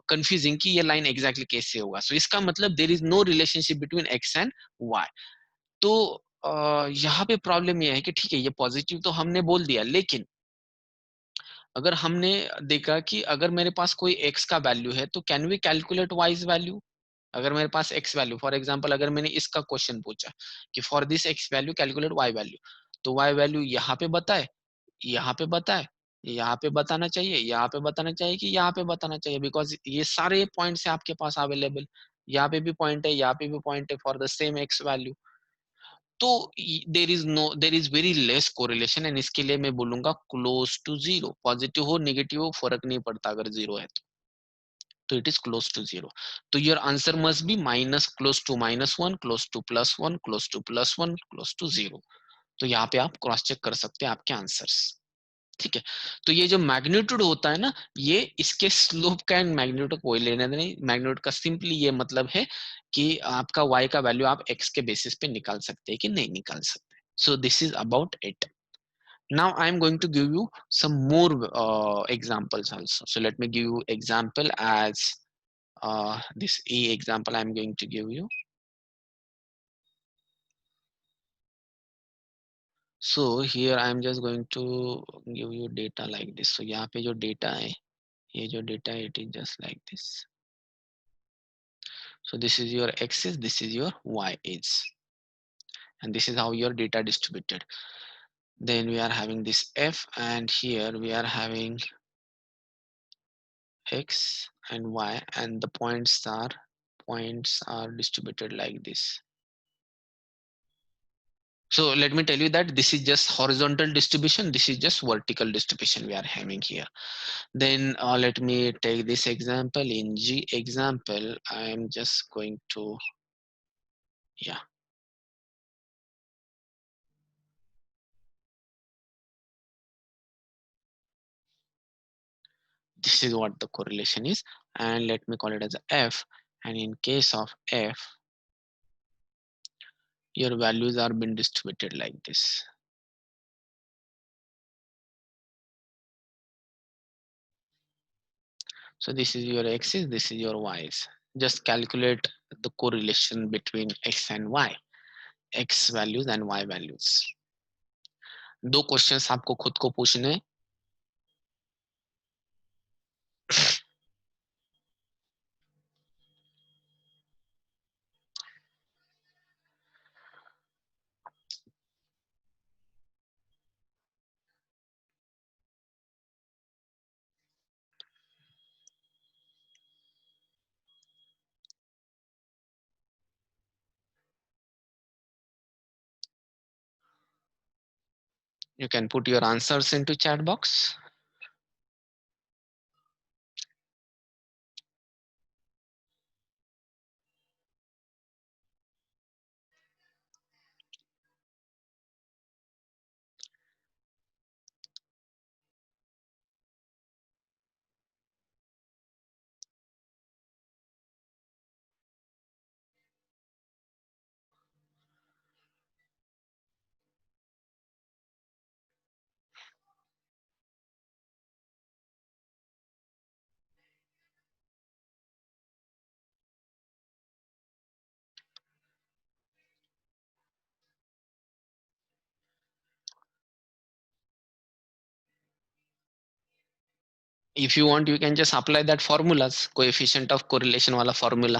confusing कि ये लाइन एग्जैक्टली कैसे होगा। सो इसका मतलब there is no relationship between X and Y. तो यहाँ पे प्रॉब्लम ये है कि ठीक है ये पॉजिटिव तो हमने बोल दिया, लेकिन अगर हमने देखा कि अगर मेरे पास कोई एक्स का वैल्यू है तो can we calculate Y's value? अगर मेरे पास एक्स वैल्यू, फॉर एग्जांपल अगर मैंने इसका क्वेश्चन पूछा कि for this X value calculate Y value, तो वाई वैल्यू यहाँ पे बताए, यहाँ पे बताए, यहाँ पे बताना चाहिए, यहाँ पे बताना चाहिए कि यहाँ पे बताना चाहिए, बिकॉज ये सारे पॉइंट्स है आपके पास अवेलेबल। यहाँ पे भी पॉइंट है, यहाँ पे भी पॉइंट है for the same X value. तो there is very less correlation, and इसके लिए मैं बोलूंगा क्लोज टू जीरो। पॉजिटिव हो नेगेटिव हो फर्क नहीं पड़ता अगर जीरो है तो it is close to zero. तो your answer must be minus, close to minus one, close to plus one, close to plus one, close to zero. तो यहाँ पे आप क्रॉस चेक कर सकते हैं आपके आंसर्स, ठीक है। तो ये जो मैग्नीट्यूड होता है ना, ये इसके स्लोप का एंड मैग्नीट्यूड कोई लेना नहीं। मैग्नीट्यूड का सिंपली ये मतलब है कि आपका y का वैल्यू आप x के बेसिस पे निकाल सकते हैं कि नहीं निकाल सकते। सो this is about it. Now I am going to give you some more examples also. So let me give you example as this A example I am going to give you. So here I am just going to give you data like this. So यहाँ पे जो data है, ये जो data है, it is just like this. So this is your axis, this is your y is, and this is how your data distributed. Then we are having this f, and here we are having x and y, and the points are distributed like this. So let me tell you that this is just horizontal distribution, this is just vertical distribution we are having here. Then let me take this example. In G example, I am just going to, yeah, this is what the correlation is, and let me call it as a F. And in case of F, your values are being distributed like this. So this is your x's, this is your y's. Just calculate the correlation between x and y, x values and y values. दो questions आपको खुद को पूछने, You can put your answers into chat box. If you want, you can just apply that formulas, coefficient of correlation वाला formula.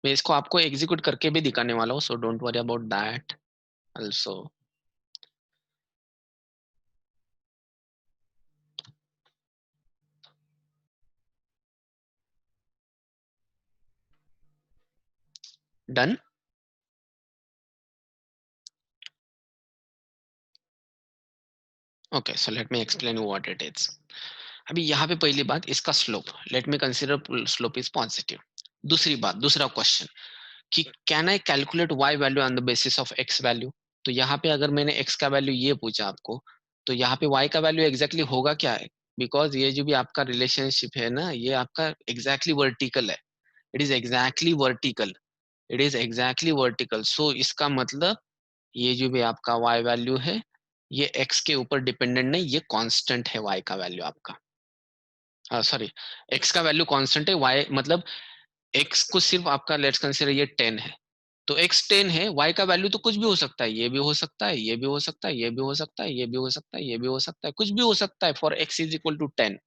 मैं इसको आपको execute करके भी दिखाने वाला हूँ, so don't worry about that also. Done? Okay, so let me explain you what it is. अभी यहाँ पे पहली बात इसका slope, let me consider slope is positive. दूसरी बात, दूसरा क्वेश्चन कि can I calculate y value on the basis of x value. तो यहाँ पे अगर मैंने x का वैल्यू ये पूछा आपको, तो यहाँ पे y का वैल्यू एग्जैक्टली होगा क्या है, बिकॉज ये जो भी आपका रिलेशनशिप है ना, ये आपका एग्जैक्टली वर्टिकल है. It is exactly vertical. It is exactly vertical. So इसका मतलब ये जो भी आपका y वैल्यू है, ये x के ऊपर डिपेंडेंट नहीं, ये कांस्टेंट है y का वैल्यू आपका. सॉरी, x का वैल्यू कांस्टेंट है, y मतलब x को सिर्फ आपका लेट्स कंसीडर ये 10 है, तो x 10 है, y का वैल्यू तो कुछ भी हो सकता है, ये भी हो सकता है, ये भी हो सकता है, ये भी हो सकता है, ये भी हो सकता है, ये भी हो सकता है, कुछ भी हो सकता है for x is equal to 10.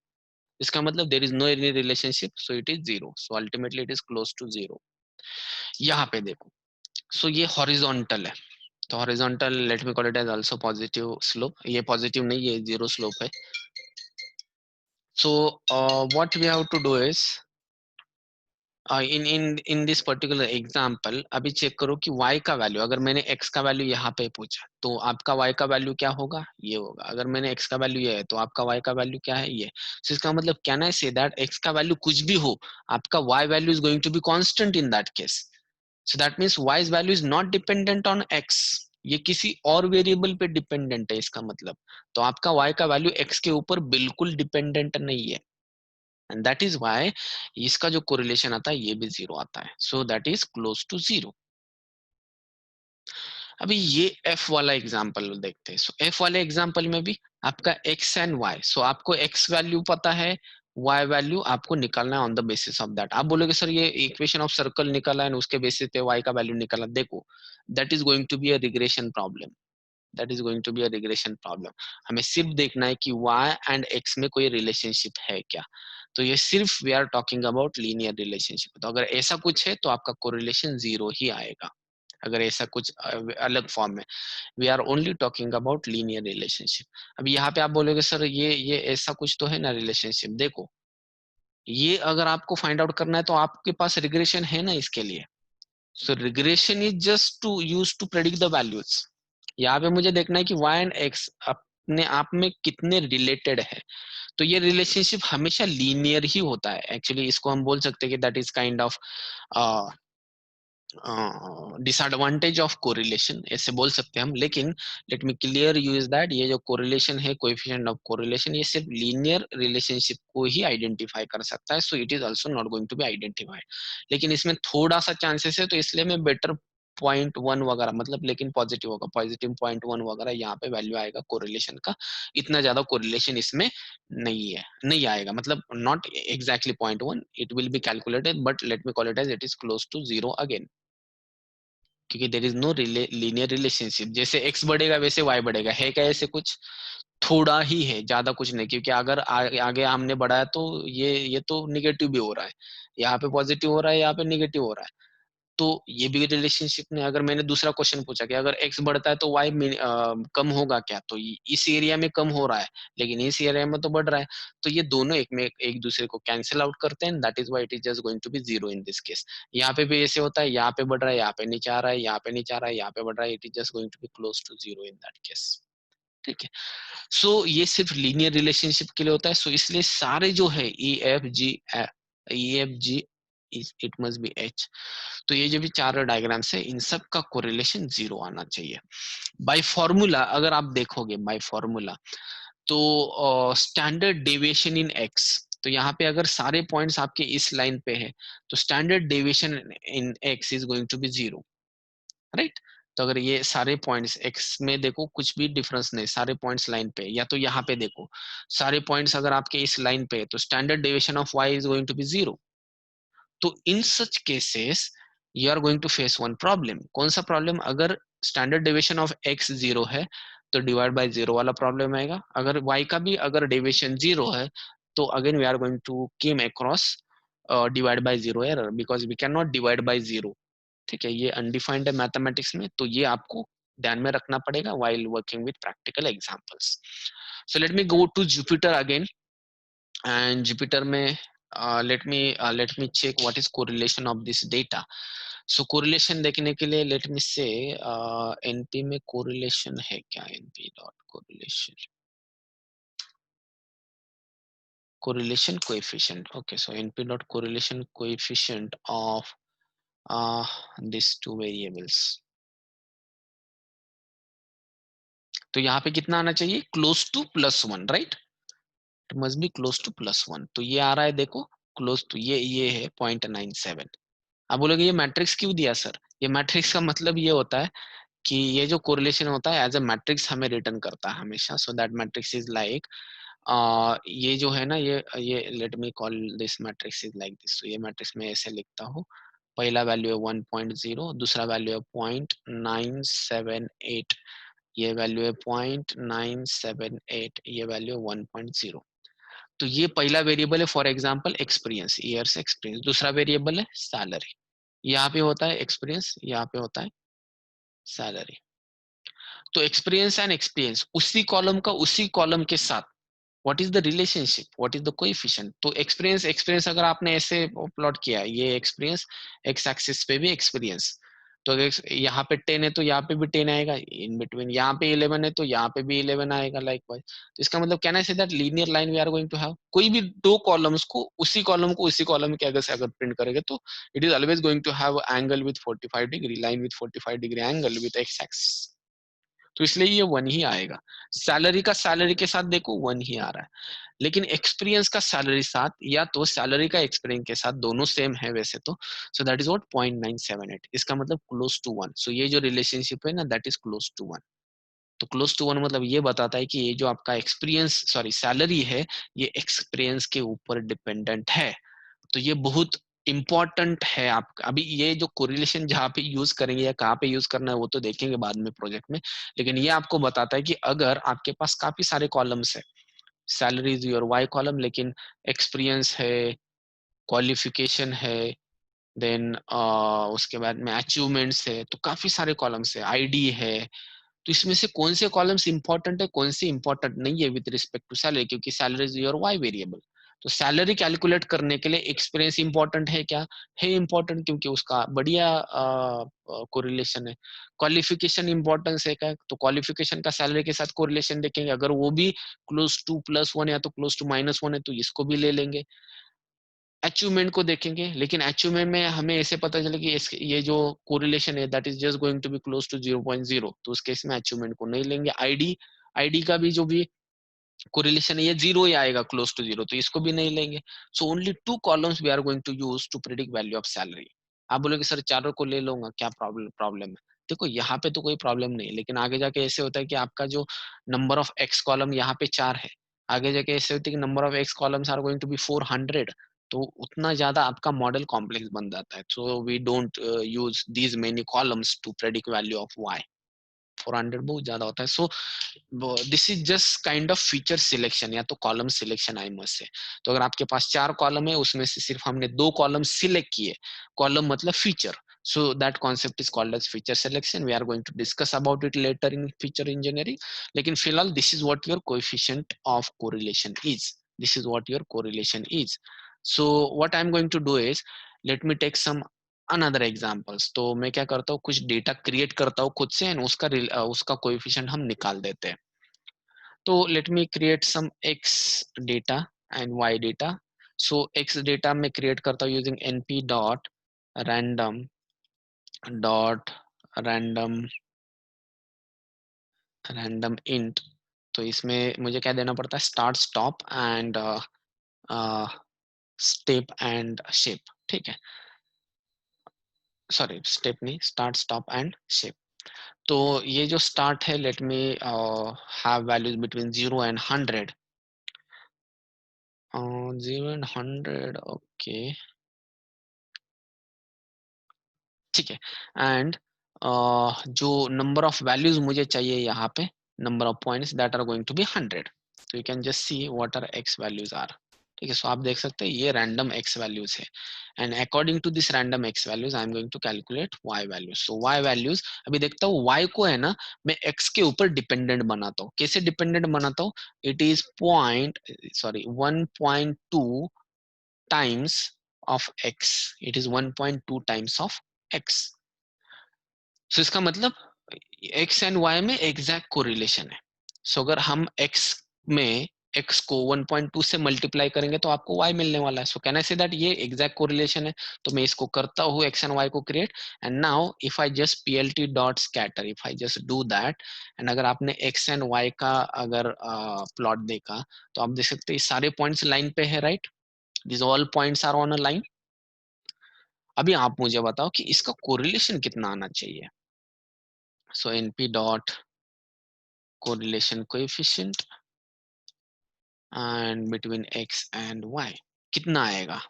इसका मतलब there is no any relationship, so it is zero, so ultimately it is close to zero. यहाँ पे देखो, सो ये हॉरिजॉन्टल है, तो horizontal let me call it as also positive slope. ये positive नहीं, ये जीरो स्लोप है. So what we have to do is in this particular example, अभी चेक करो कि y का वैल्यू, अगर मैंने x का वैल्यू यहाँ पे पूछा, तो आपका y का वैल्यू क्या होगा, ये होगा. अगर मैंने x का वैल्यू ये है, तो आपका y का वैल्यू क्या है, ये. so इसका मतलब can I say that x का वैल्यू कुछ भी हो, आपका y value is going to be constant in that case. So that means y's value is not dependent on x, ये किसी और वेरिएबल पे डिपेंडेंट है इसका मतलब. तो आपका y का वैल्यू x के ऊपर बिल्कुल डिपेंडेंट नहीं है, एंड दैट इज वाई इसका जो कोरिलेशन आता है ये भी जीरो आता है. So that is close to zero. अभी ये एफ वाला एग्जांपल देखते हैं. सो एफ वाले एग्जांपल में भी आपका एक्स एंड वाई, सो आपको एक्स वैल्यू पता है, वाई वैल्यू आपको निकालना है on the basis of that. आप बोलोगे सर ये इक्वेशन ऑफ सर्कल निकाला है, उसके बेसिस पे वाई का वैल्यू निकाला. देखो, that is going to be a regression problem. That is going to be a regression problem. हमें सिर्फ देखना है कि y एंड x में कोई रिलेशनशिप है क्या. तो ये सिर्फ we are talking about linear relationship. तो अगर ऐसा कुछ है तो आपका कोरिलेशन जीरो ही आएगा. अगर ऐसा कुछ अलग फॉर्म में, we are only talking about linear relationship. अब यहाँ पे आप बोलोगे सर ये ऐसा कुछ तो है ना रिलेशनशिप. देखो, ये अगर आपको फाइंड आउट करना है तो आपके पास रिग्रेशन है ना इसके लिए. So regression is just to use to predict the values. यहाँ पे मुझे देखना है कि y एंड x अपने आप में कितने रिलेटेड है. तो ये रिलेशनशिप हमेशा लीनियर ही होता है. एक्चुअली इसको हम बोल सकते हैं कि that is kind of disadvantage of correlation, ऐसे बोल सकते हैं हम. लेकिन let me clear you is that ये जो कोरिलेशन है, कोएफिशिएंट ऑफ कोरिलेशन, ये सिर्फ लीनियर रिलेशनशिप को ही आइडेंटिफाई कर सकता है. So it is also not going to be identified. लेकिन इसमें थोड़ा सा चांसेस है, तो इसलिए मैं बेटर पॉइंट वन वगैरह मतलब, लेकिन पॉजिटिव होगा, पॉजिटिव पॉइंट वन वगैरह यहाँ पे वैल्यू आएगा कोरिलेशन का. इतना ज्यादा कोरिलेशन इसमें नहीं है, नहीं आएगा, मतलब not exactly point one, it will be calculated, but let me call it as it is close to zero again. क्योंकि there is no linear relationship. जैसे x बढ़ेगा वैसे y बढ़ेगा, है क्या ऐसे कुछ, थोड़ा ही है, ज्यादा कुछ नहीं. क्योंकि अगर आगे हमने बढ़ाया तो ये तो निगेटिव भी हो रहा है, यहाँ पे पॉजिटिव हो रहा है, यहाँ पे निगेटिव हो रहा है. तो ये भी रिलेशनशिप ने, अगर मैंने दूसरा क्वेश्चन पूछा कि अगर x बढ़ता है तो y कम होगा क्या, तो इस एरिया में कम हो रहा है, लेकिन इस एरिया में तो बढ़ रहा है. तो ये दोनों एक दूसरे को कैंसिल आउट करते हैं. That is why it is just going to be zero in this case. यहाँ पे भी ऐसे होता है, यहाँ पे बढ़ रहा है, यहाँ पे नीचे आ रहा है, यहाँ पे नीचे आ रहा है, यहाँ पे बढ़ रहा है, it is just going to be close to zero in that case. ठीक है। सो ये सिर्फ लीनियर रिलेशनशिप के लिए होता है। सो इसलिए सारे जो है E F G it must be H. तो ये जो भी चार डायग्राम्स है इन सब का कोरिलेशन जीरो आना चाहिए। बाय फॉर्मूला अगर आप देखोगे बाय फॉर्मूला, तो स्टैंडर्ड डेविएशन इन एक्स, तो यहाँ पे अगर सारे पॉइंट्स आपके इस लाइन पे है तो standard deviation in X is going to be zero, right. तो अगर ये सारे पॉइंट्स एक्स में देखो कुछ भी डिफरेंस नहीं, सारे पॉइंट्स लाइन पे, या तो यहाँ पे देखो सारे पॉइंट्स अगर आपके इस लाइन पे है तो standard deviation of Y is going to be zero. तो in such cases you are going to face one problem. कौन सा प्रॉब्लम? अगर standard deviation of X zero है तो डिवाइड बाय जीरो वाला प्रॉब्लम आएगा। अगर वाई का भी अगर डेविएशन जीरो है तो again we are going to came across divide by zero error, because we can not divide by zero. ठीक है, ये अनडिफाइंड है मैथमेटिक्स में, तो ये आपको ध्यान में रखना पड़ेगा while working with practical examples. So let me go to Jupyter again, and Jupyter में let me check what is correlation of this data. So correlation देखने के लिए let me say NP में correlation है क्या? NP dot correlation coefficient. Okay, so NP dot correlation coefficient of these two variables. तो यहाँ पे कितना आना चाहिए? Close to plus one, right. It must be close to plus one. तो ये आ रहा है देखो क्लोज टू, ये है 0.97। अब बोलोगे ये मैट्रिक्स क्यों दिया सर? ये मैट्रिक्स का मतलब ये होता है कि ये जो कोरिलेशन होता है एज अ मैट्रिक्स हमें रिटर्न करता है हमेशा। So that matrix is like ये जो है ना, ये late me call this matrix is like this. तो ये मैट्रिक्स में ऐसे लिखता हूँ, पहला वैल्यू है 1.0, दूसरा वैल्यू है 0.978, ये वैल्यू है 0.978, ये वैल्यू है 1.0। तो ये पहला वेरिएबल है for example experience, years experience. दूसरा वेरिएबल है सैलरी, यहाँ पे होता है एक्सपीरियंस, यहाँ पे होता है सैलरी। तो एक्सपीरियंस एंड एक्सपीरियंस उसी कॉलम का उसी कॉलम के साथ what is the relationship, what is the coefficient. तो एक्सपीरियंस एक्सपीरियंस अगर आपने ऐसे प्लॉट किया, ये एक्सपीरियंस, एक्स एक्सिस पे भी एक्सपीरियंस, तो अगर यहाँ पे 10 है तो यहाँ पे भी 10 आएगा, इन बिटवीन यहाँ पे 11 है तो यहाँ पे भी 11 आएगा लाइक वाइज। तो इसका मतलब can I say that linear line we are going to have, कोई भी दो कॉलम्स को उसी कॉलम के अगर से अगर प्रिंट करेंगे तो it is always going to have angle with 45 degree, line with 45 degree angle with X axis. तो इसलिए ये वन ही आएगा। सैलरी का सैलरी के साथ देखो वन ही आ रहा है, लेकिन एक्सपीरियंस का सैलरी साथ या तो सैलरी का एक्सपीरियंस के साथ दोनों सेम है वैसे तो, सो दैट इज व्हाट 0.978, इसका मतलब क्लोज टू वन। सो ये जो रिलेशनशिप है ना that is close to one. तो क्लोज टू वन मतलब ये बताता है कि ये जो आपका एक्सपीरियंस सॉरी सैलरी है ये एक्सपीरियंस के ऊपर डिपेंडेंट है। तो ये बहुत इंपॉर्टेंट है। आप अभी ये जो कोरिलेशन जहाँ पे यूज करेंगे या कहाँ पे यूज करना है वो तो देखेंगे बाद में प्रोजेक्ट में, लेकिन ये आपको बताता है कि अगर आपके पास काफी सारे कॉलम्स है, salary is your Y column, लेकिन एक्सपीरियंस है, क्वालिफिकेशन है, देन उसके बाद में अचीवमेंट्स है, तो काफी सारे कॉलम्स है, आईडी है। तो इसमें से कौन से कॉलम्स इंपॉर्टेंट है कौन से इंपॉर्टेंट नहीं है विद रिस्पेक्ट टू सैलरी, क्योंकि salary is your Y variable. तो सैलरी कैलकुलेट करने के लिए एक्सपीरियंस इंपॉर्टेंट है क्या? है इंपॉर्टेंट, क्योंकि उसका बढ़िया कोरिलेशन है। क्वालिफिकेशन इंपॉर्टेंस है क्या? तो क्वालिफिकेशन का सैलरी के साथ कोरिलेशन देखेंगे, अगर वो भी क्लोज टू प्लस वन या तो क्लोज टू माइनस वन है तो इसको भी ले लेंगे। अचीवमेंट को देखेंगे, लेकिन अचीवमेंट में हमें ऐसे पता चले कि ये जो कोरिलेशन है that is just going to be close to 0.0, तो उस केस में अचीवमेंट को नहीं लेंगे। आईडी, आईडी का भी जो भी कोरिलेशन है ये जीरो ही आएगा क्लोज टू जीरो, तो इसको भी नहीं लेंगे। So only two columns we are going to use to predict value of salary. आप बोलोगे सर चारों को ले लूंगा, क्या प्रॉब्लम प्रॉब्लम है? देखो यहाँ पे तो कोई प्रॉब्लम नहीं, लेकिन आगे जाके ऐसे होता है कि आपका जो नंबर ऑफ एक्स कॉलम यहाँ पे 4 है, आगे जाके ऐसे होता है कि number of X columns are going to be 400, तो उतना ज्यादा आपका मॉडल कॉम्प्लेक्स बन जाता है। So we don't use these many columns to predict value of Y. 400 बहुत ज्यादा होता है। So this is just kind of feature selection या तो कॉलम सिलेक्शन आई मस्ट से। तो अगर आपके पास 4 कॉलम है उसमें से सिर्फ हमने 2 कॉलम सिलेक्ट किए, कॉलम मतलब feature, so that concept is called as feature selection. We are going to discuss about it later in feature engineering, लेकिन फिलहाल this is what your coefficient of correlation is, this is what your correlation is. So what I'm going to do is let me take some another examples. तो मैं क्या करता हूँ कुछ data create करता हूँ खुद से एंड उसका कोएफिशिएंट हम निकाल देते हैं। तो let me create some x data and y data. So x data में क्रिएट करता हूँ using np dot random random int. तो इसमें मुझे क्या देना पड़ता है, start stop and step and shape. ठीक है, सॉरी स्टेप नहीं, स्टार्ट स्टॉप एंड शेप. तो ये जो स्टार्ट है, let me have values between 0 and 100. 0 and 100, okay, ठीक है. एंड जो नंबर ऑफ वैल्यूज मुझे चाहिए यहाँ पे, number of points that are going to be 100. तो you can just see what are X values are. ठीक है, सो आप देख सकते हैं ये रैंडम एक्स वैल्यूज है. And according to this random X values I am going to calculate Y values. So Y values अभी देखता हूँ, वाई को है ना मैं एक्स के ऊपर डिपेंडेंट बनाता हूँ. कैसे डिपेंडेंट बनाता हूँ, it is 1.2 times of x. It is 1.2 times of x. सो इसका मतलब x एंड y में एग्जैक्ट कोरिलेशन है. सो अगर हम x में x को 1.2 से मल्टीप्लाई करेंगे तो आपको y मिलने वाला है. So can I say that ये एग्जैक्ट कोरिलेशन है. तो मैं इसको करता हूँ x एंड y को create. And now if I just plt dot scatter, if I just do that, and अगर आपने x एंड y का अगर प्लॉट देखा तो आप देख सकते हैं सारे पॉइंट्स लाइन पे है, right. This all points are on a line. अभी आप मुझे बताओ कि इसका कोरिलेशन कितना आना चाहिए. So np dot correlation coefficient and between x and y कितना आएगा.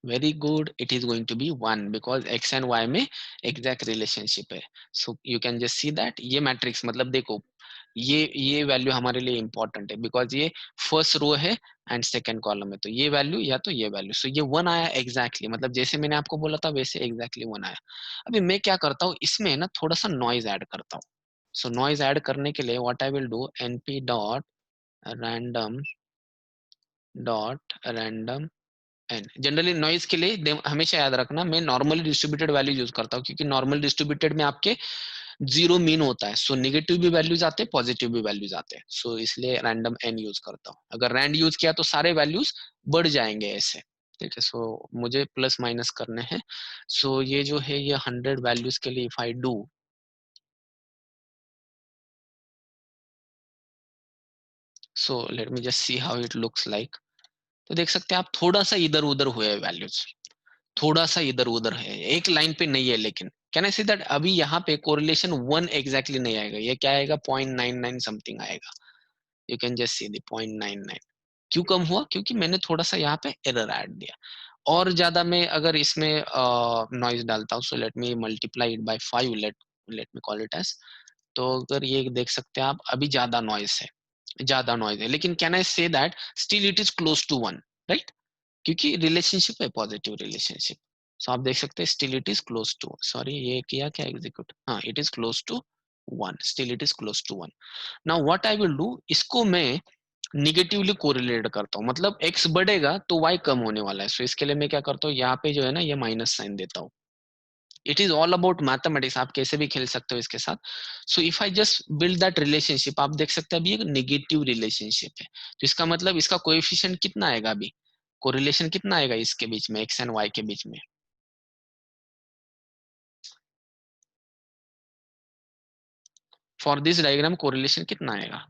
Very good, it is going to be 1 because x and y में एग्जैक्ट रिलेशनशिप है. So you can just see that ये मैट्रिक्स, मतलब देखो ये वैल्यू हमारे लिए इंपॉर्टेंट है बिकॉज ये फर्स्ट रो है एंड सेकंड कॉलम है. तो ये वैल्यू या तो ये वैल्यू, सो ये 1 आया एग्जैक्टली, मतलब जैसे मैंने आपको बोला था वैसे एग्जैक्टली 1 आया. अभी मैं क्या करता हूँ, इसमें ना थोड़ा सा नॉइज ऐड करता हूँ. सो नॉइज ऐड करने के लिए what I will do, np dot random N. Generally noise के लिए हमेशा याद रखना मैं नॉर्मली डिस्ट्रीब्यूटेड वैल्यू यूज करता हूँ, क्योंकि नॉर्मल डिस्ट्रीब्यूटेड में आपके जीरो मीन होता है. सो नेगेटिव भी वैल्यूज आते हैं, पॉजिटिव भी वैल्यूज आते हैं. सो इसलिए रैंडम एन यूज करता हूँ. अगर रैंड यूज किया तो सारे वैल्यूज बढ़ जाएंगे ऐसे. ठीक है, सो मुझे प्लस माइनस करने हैं. सो ये जो है ये 100 वैल्यूज के लिए if I do, so let me just see how it looks like. तो देख सकते हैं आप थोड़ा सा इधर उधर हुए वैल्यूज, थोड़ा सा इधर उधर है, एक लाइन पे नहीं है. लेकिन कैन आई से दैट अभी यहाँ पे कोरिलेशन 1 एग्जैक्टली नहीं आएगा, ये क्या आएगा 0.99 समथिंग आएगा. You can just see the 0.99. क्यों कम हुआ, क्योंकि मैंने थोड़ा सा यहाँ पे एरर ऐड दिया. और ज्यादा मैं अगर इसमें नॉइज डालता हूँ, so let me multiply it by 5, let me call it as. तो अगर ये देख सकते हैं आप अभी ज्यादा नॉइज है, ज्यादा नॉइज है, लेकिन can I say that still it is close to 1, right. क्योंकि रिलेशनशिप है पॉजिटिव रिलेशनशिप. सो आप देख सकते हैं still it is close to, sorry ये किया क्या एग्जीक्यूट, हाँ it is close to 1, still it is close to 1. Now what I will do, इसको मैं निगेटिवली कोरिलेट करता हूँ, मतलब x बढ़ेगा तो y कम होने वाला है. सो इसके लिए मैं क्या करता हूँ, यहाँ पे जो है ना ये माइनस साइन देता हूँ. It is all about mathematics, आप कैसे भी खेल सकते हो इसके साथ. So if I just build that relationship, आप देख सकते हैं अभी एक नेगेटिव रिलेशनशिप है. तो इसका मतलब इसका कोएफिशिएंट कितना आएगा, अभी कोरिलेशन कितना आएगा इसके बीच में, एक्स एंड वाई के बीच में. फॉर दिस डायग्राम कोरिलेशन कितना आएगा.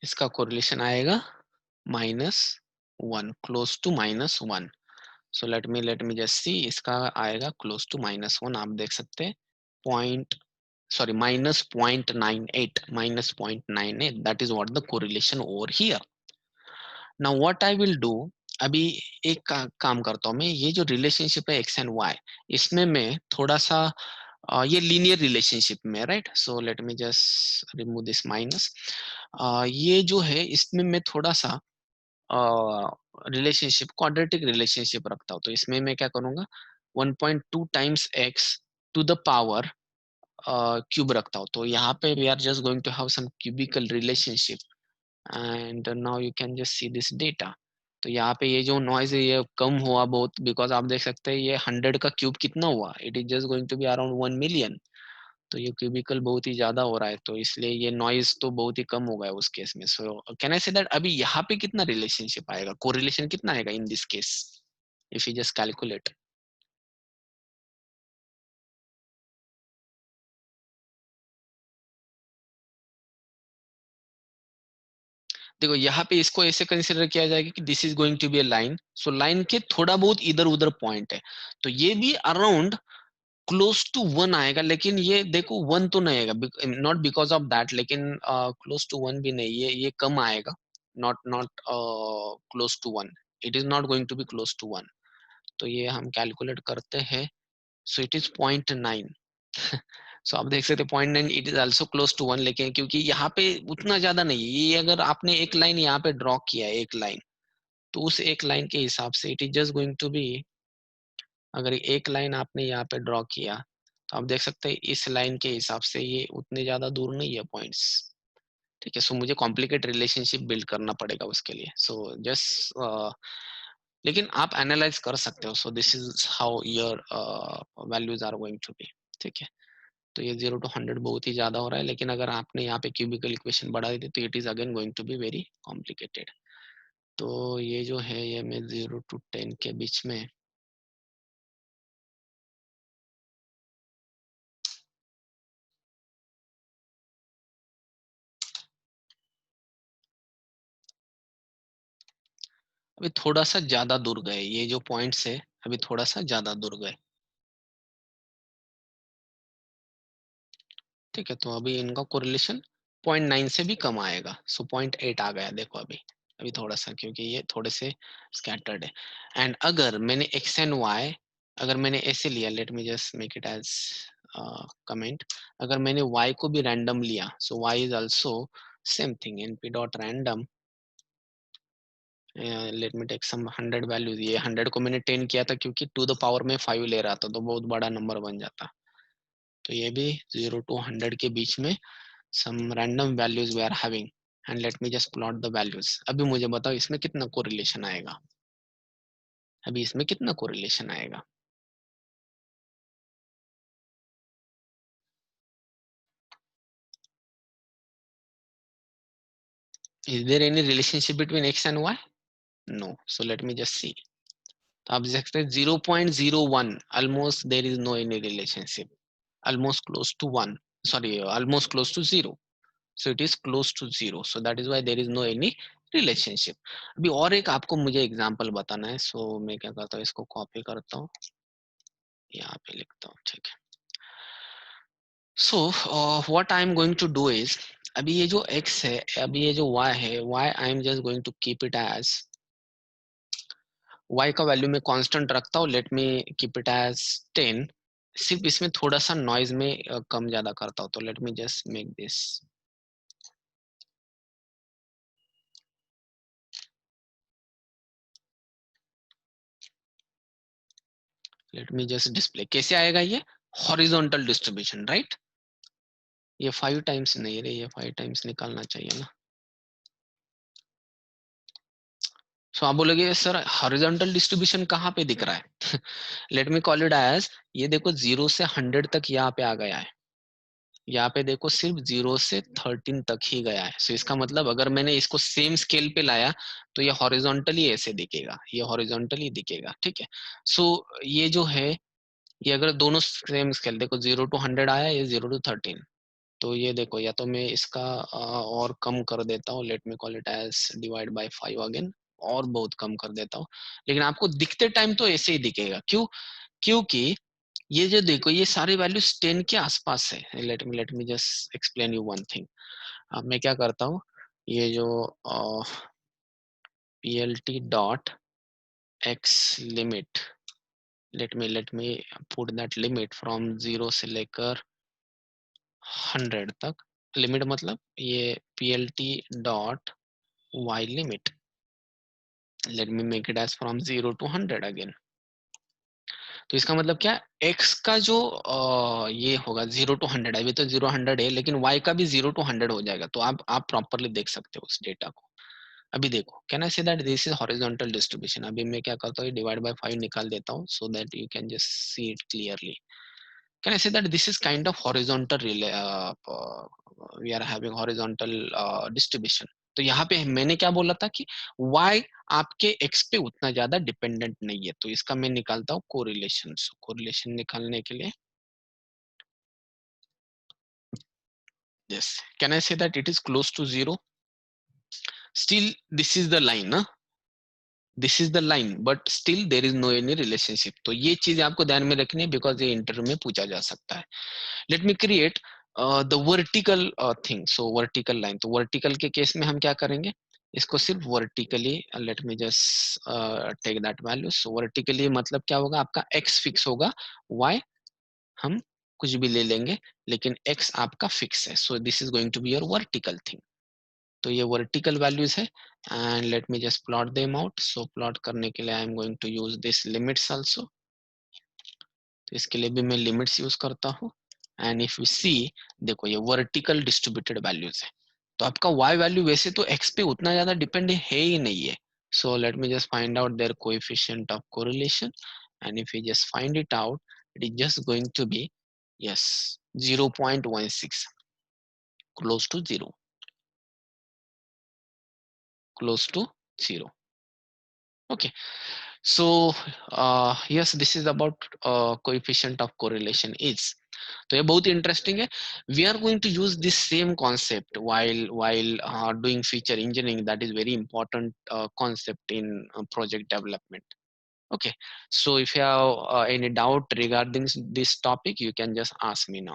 इसका कोरिलेशन आएगा -1, close to -1. So let me just see, इसका आएगा क्लोज टू -1. आप देख सकते हैं point, sorry, -0.98, that is what the correlation over here. Now what I will do, अभी एक काम करता हूँ मैं, ये जो रिलेशनशिप है एक्स एंड वाई, इसमें मैं थोड़ा सा ये लीनियर रिलेशनशिप में, right. So let me just remove this minus. ये जो है इसमें मैं थोड़ा सा रिलेशनशिप क्वाड्रेटिक रिलेशनशिप रखता हूँ, तो इसमें मैं क्या करूंगा 1.2 times x to the power cube रखता हूँ। तो यहाँ पे we are just going to have some cubical relationship and now you can just see this data. तो यहाँ पे ये जो नॉइज है ये कम हुआ बहुत, बिकॉज आप देख सकते हैं ये 100 का क्यूब कितना हुआ, it is just going to be around 1 million. तो ये क्यूबिकल बहुत ही ज्यादा हो रहा है, तो इसलिए ये नॉइज तो बहुत ही कम हो गया उस केस में। So can I say that अभी यहाँ पे कितना रिलेशनशिप आएगा, कोरिलेशन कितना आएगा in this case if you just calculate. देखो यहाँ पे इसको ऐसे कंसिडर किया जाएगा कि this is going to be a line, so line के थोड़ा बहुत इधर उधर पॉइंट है, तो ये भी अराउंड क्लोज टू वन आएगा। लेकिन ये देखो वन तो नहीं आएगा, नॉट बिकॉज ऑफ दैट, लेकिन क्लोज टू वन भी नहीं, ये कम आएगा। Not not close to one, it is not going to be close to one. तो ये हम कैलकुलेट करते हैं, सो इट इज 0.9। सो आप देख सकते हैं 0.9 it is also close to one, लेकिन क्योंकि यहाँ पे उतना ज्यादा नहीं है, ये अगर आपने एक लाइन यहाँ पे ड्रॉ किया है एक लाइन, तो उस एक लाइन के हिसाब से it is just going to be, अगर एक लाइन आपने यहाँ पे ड्रॉ किया तो आप देख सकते हैं इस लाइन के हिसाब से ये उतने ज्यादा दूर नहीं है पॉइंट्स। ठीक है, सो मुझे कॉम्प्लिकेट रिलेशनशिप बिल्ड करना पड़ेगा उसके लिए। सो जस्ट लेकिन आप एनालाइज कर सकते हो। So this is how your values are going to be. ठीक है, तो ये 0 to 100 बहुत ही ज्यादा हो रहा है, लेकिन अगर आपने यहाँ पे क्यूबिकल इक्वेशन बढ़ा दी तो it is again going to be very complicated. तो ये जो है ये मैं 0 to 10 के बीच में, अभी थोड़ा सा ज्यादा दूर गए, ये जो पॉइंट्स है अभी थोड़ा सा ज्यादा दूर गए। ठीक है, तो अभी इनका कोरिलेशन 0.9 से भी कम आएगा, सो 0.8 आ गया देखो अभी। अभी थोड़ा सा क्योंकि ये थोड़े से स्कैटर्ड है। एंड अगर मैंने एक्स एंड वाई, अगर मैंने ऐसे लिया, let me just make it as comment, अगर मैंने y को भी रैंडम लिया, so y is also same thing, np dot random, let me take some 100 values. ये 100 को मैंने 10 किया था क्योंकि टू द पावर में 5 ले रहा था, तो बहुत बड़ा नंबर बन जाता। तो ये भी 0 to 100 के बीच में some random values we are having, and let me just plot the values। अभी मुझे बताओ इसमें कितना कोरिलेशन आएगा, अभी इसमें कितना कोरिलेशन आएगा। Is there any relationship between x and y? No, so let me just see। तो आप देख सकते हैं 0.01, almost there is no any relationship, almost close to 1, sorry almost close to 0, so it is close to 0, so that is why there is no any relationship। अभी और एक आपको मुझे एग्जांपल बताना है, सो मैं क्या करता हूँ इसको कॉपी करता हूँ, यहाँ पे लिखता हूँ। ठीक है, so what I am going to do is, अभी ये जो x है, अभी ये जो y है, y I am just going to keep it as, y का वैल्यू मैं कांस्टेंट रखता हूँ, let me keep it as 10। सिर्फ इसमें थोड़ा सा नॉइज में कम ज्यादा करता हूँ, तो let me just make this, late me just display. कैसे आएगा ये, हॉरिजॉन्टल डिस्ट्रीब्यूशन राइट। ये 5 टाइम्स नहीं रे, ये 5 टाइम्स निकालना चाहिए ना। सो आप बोलोगे सर हॉरिजॉन्टल डिस्ट्रीब्यूशन कहाँ पे दिख रहा है। Let me call it as, ये देखो 0 से 100 तक यहाँ पे आ गया है, यहाँ पे देखो सिर्फ 0 से 13 तक ही गया है। सो इसका मतलब अगर मैंने इसको सेम स्केल पे लाया तो ये हॉरिजॉन्टली ऐसे दिखेगा, ये हॉरिजॉन्टली दिखेगा। ठीक है, सो ये जो है, ये अगर दोनों सेम स्केल देखो 0 to 100 आया, ये 0 to 13, तो ये देखो या तो मैं इसका और कम कर देता हूँ, let me call it as divide by 5 again, और बहुत कम कर देता हूँ, लेकिन आपको दिखते टाइम तो ऐसे ही दिखेगा। क्यों, क्योंकि ये जो देखो ये सारे वैल्यूज 10 के आसपास है। Let me just explain you one thing. अब मैं क्या करता हूँ, ये जो P L T dot X limit, let me put that limit from 0 से लेकर 100 तक। लिमिट मतलब ये P L T dot Y limit, let me make it as from 0 to 100 again. तो इसका मतलब क्या, x का जो ये होगा 0 to 100, अभी तो 0 100 है, लेकिन y का भी 0 to 100 हो जाएगा। तो आप प्रॉपरली देख सकते हो उस डेटा को। अभी देखो, can I say that this is horizontal distribution. अभी मैं क्या करता हूँ, डिवाइड बाय 5 निकाल देता हूँ, so that you can just see it clearly. Can I say that this is kind of horizontal we are having horizontal distribution। तो यहाँ पे मैंने क्या बोला था कि y आपके x पे उतना ज्यादा डिपेंडेंट नहीं है, तो इसका मैं निकालता हूँ कोरिलेशन। कोरिलेशन निकालने के लिए yes, can I say that it is close to 0? Still this is the line, ना, this is the line, but still there is no any relationship. तो ये चीज आपको ध्यान में रखनी है, बिकॉज ये इंटरव्यू में पूछा जा सकता है। Let me create the vertical thing. So vertical line, तो वर्टिकल के केस में हम क्या करेंगे, इसको सिर्फ vertically, let me just take that value. So vertically मतलब क्या होगा, आपका एक्स फिक्स होगा, वाई हम कुछ भी ले लेंगे, लेकिन एक्स आपका फिक्स है। So this is going to be your vertical thing. तो ये वर्टिकल वैल्यूज है, and let me just plot them out. So plot करने के लिए I am going to use this limits also. तो इसके लिए भी मैं लिमिट्स यूज करता हूँ। एंड इफ यू सी, देखो ये वर्टिकल डिस्ट्रीब्यूटेड वैल्यूज है, तो आपका y वैल्यू वैसे तो x पे उतना ज्यादा डिपेंड है ही नहीं है। So let me just find out their coefficient of correlation, and if you just find it out, it is just going to be yes 0.16, close to 0, close to 0। Okay, so yes, this is about coefficient of correlation is। तो ये बहुत interesting है। We are going to use this same concept while doing feature engineering। that is very important concept in project development। Okay, so if you have any doubt regarding this topic, you can just ask me now।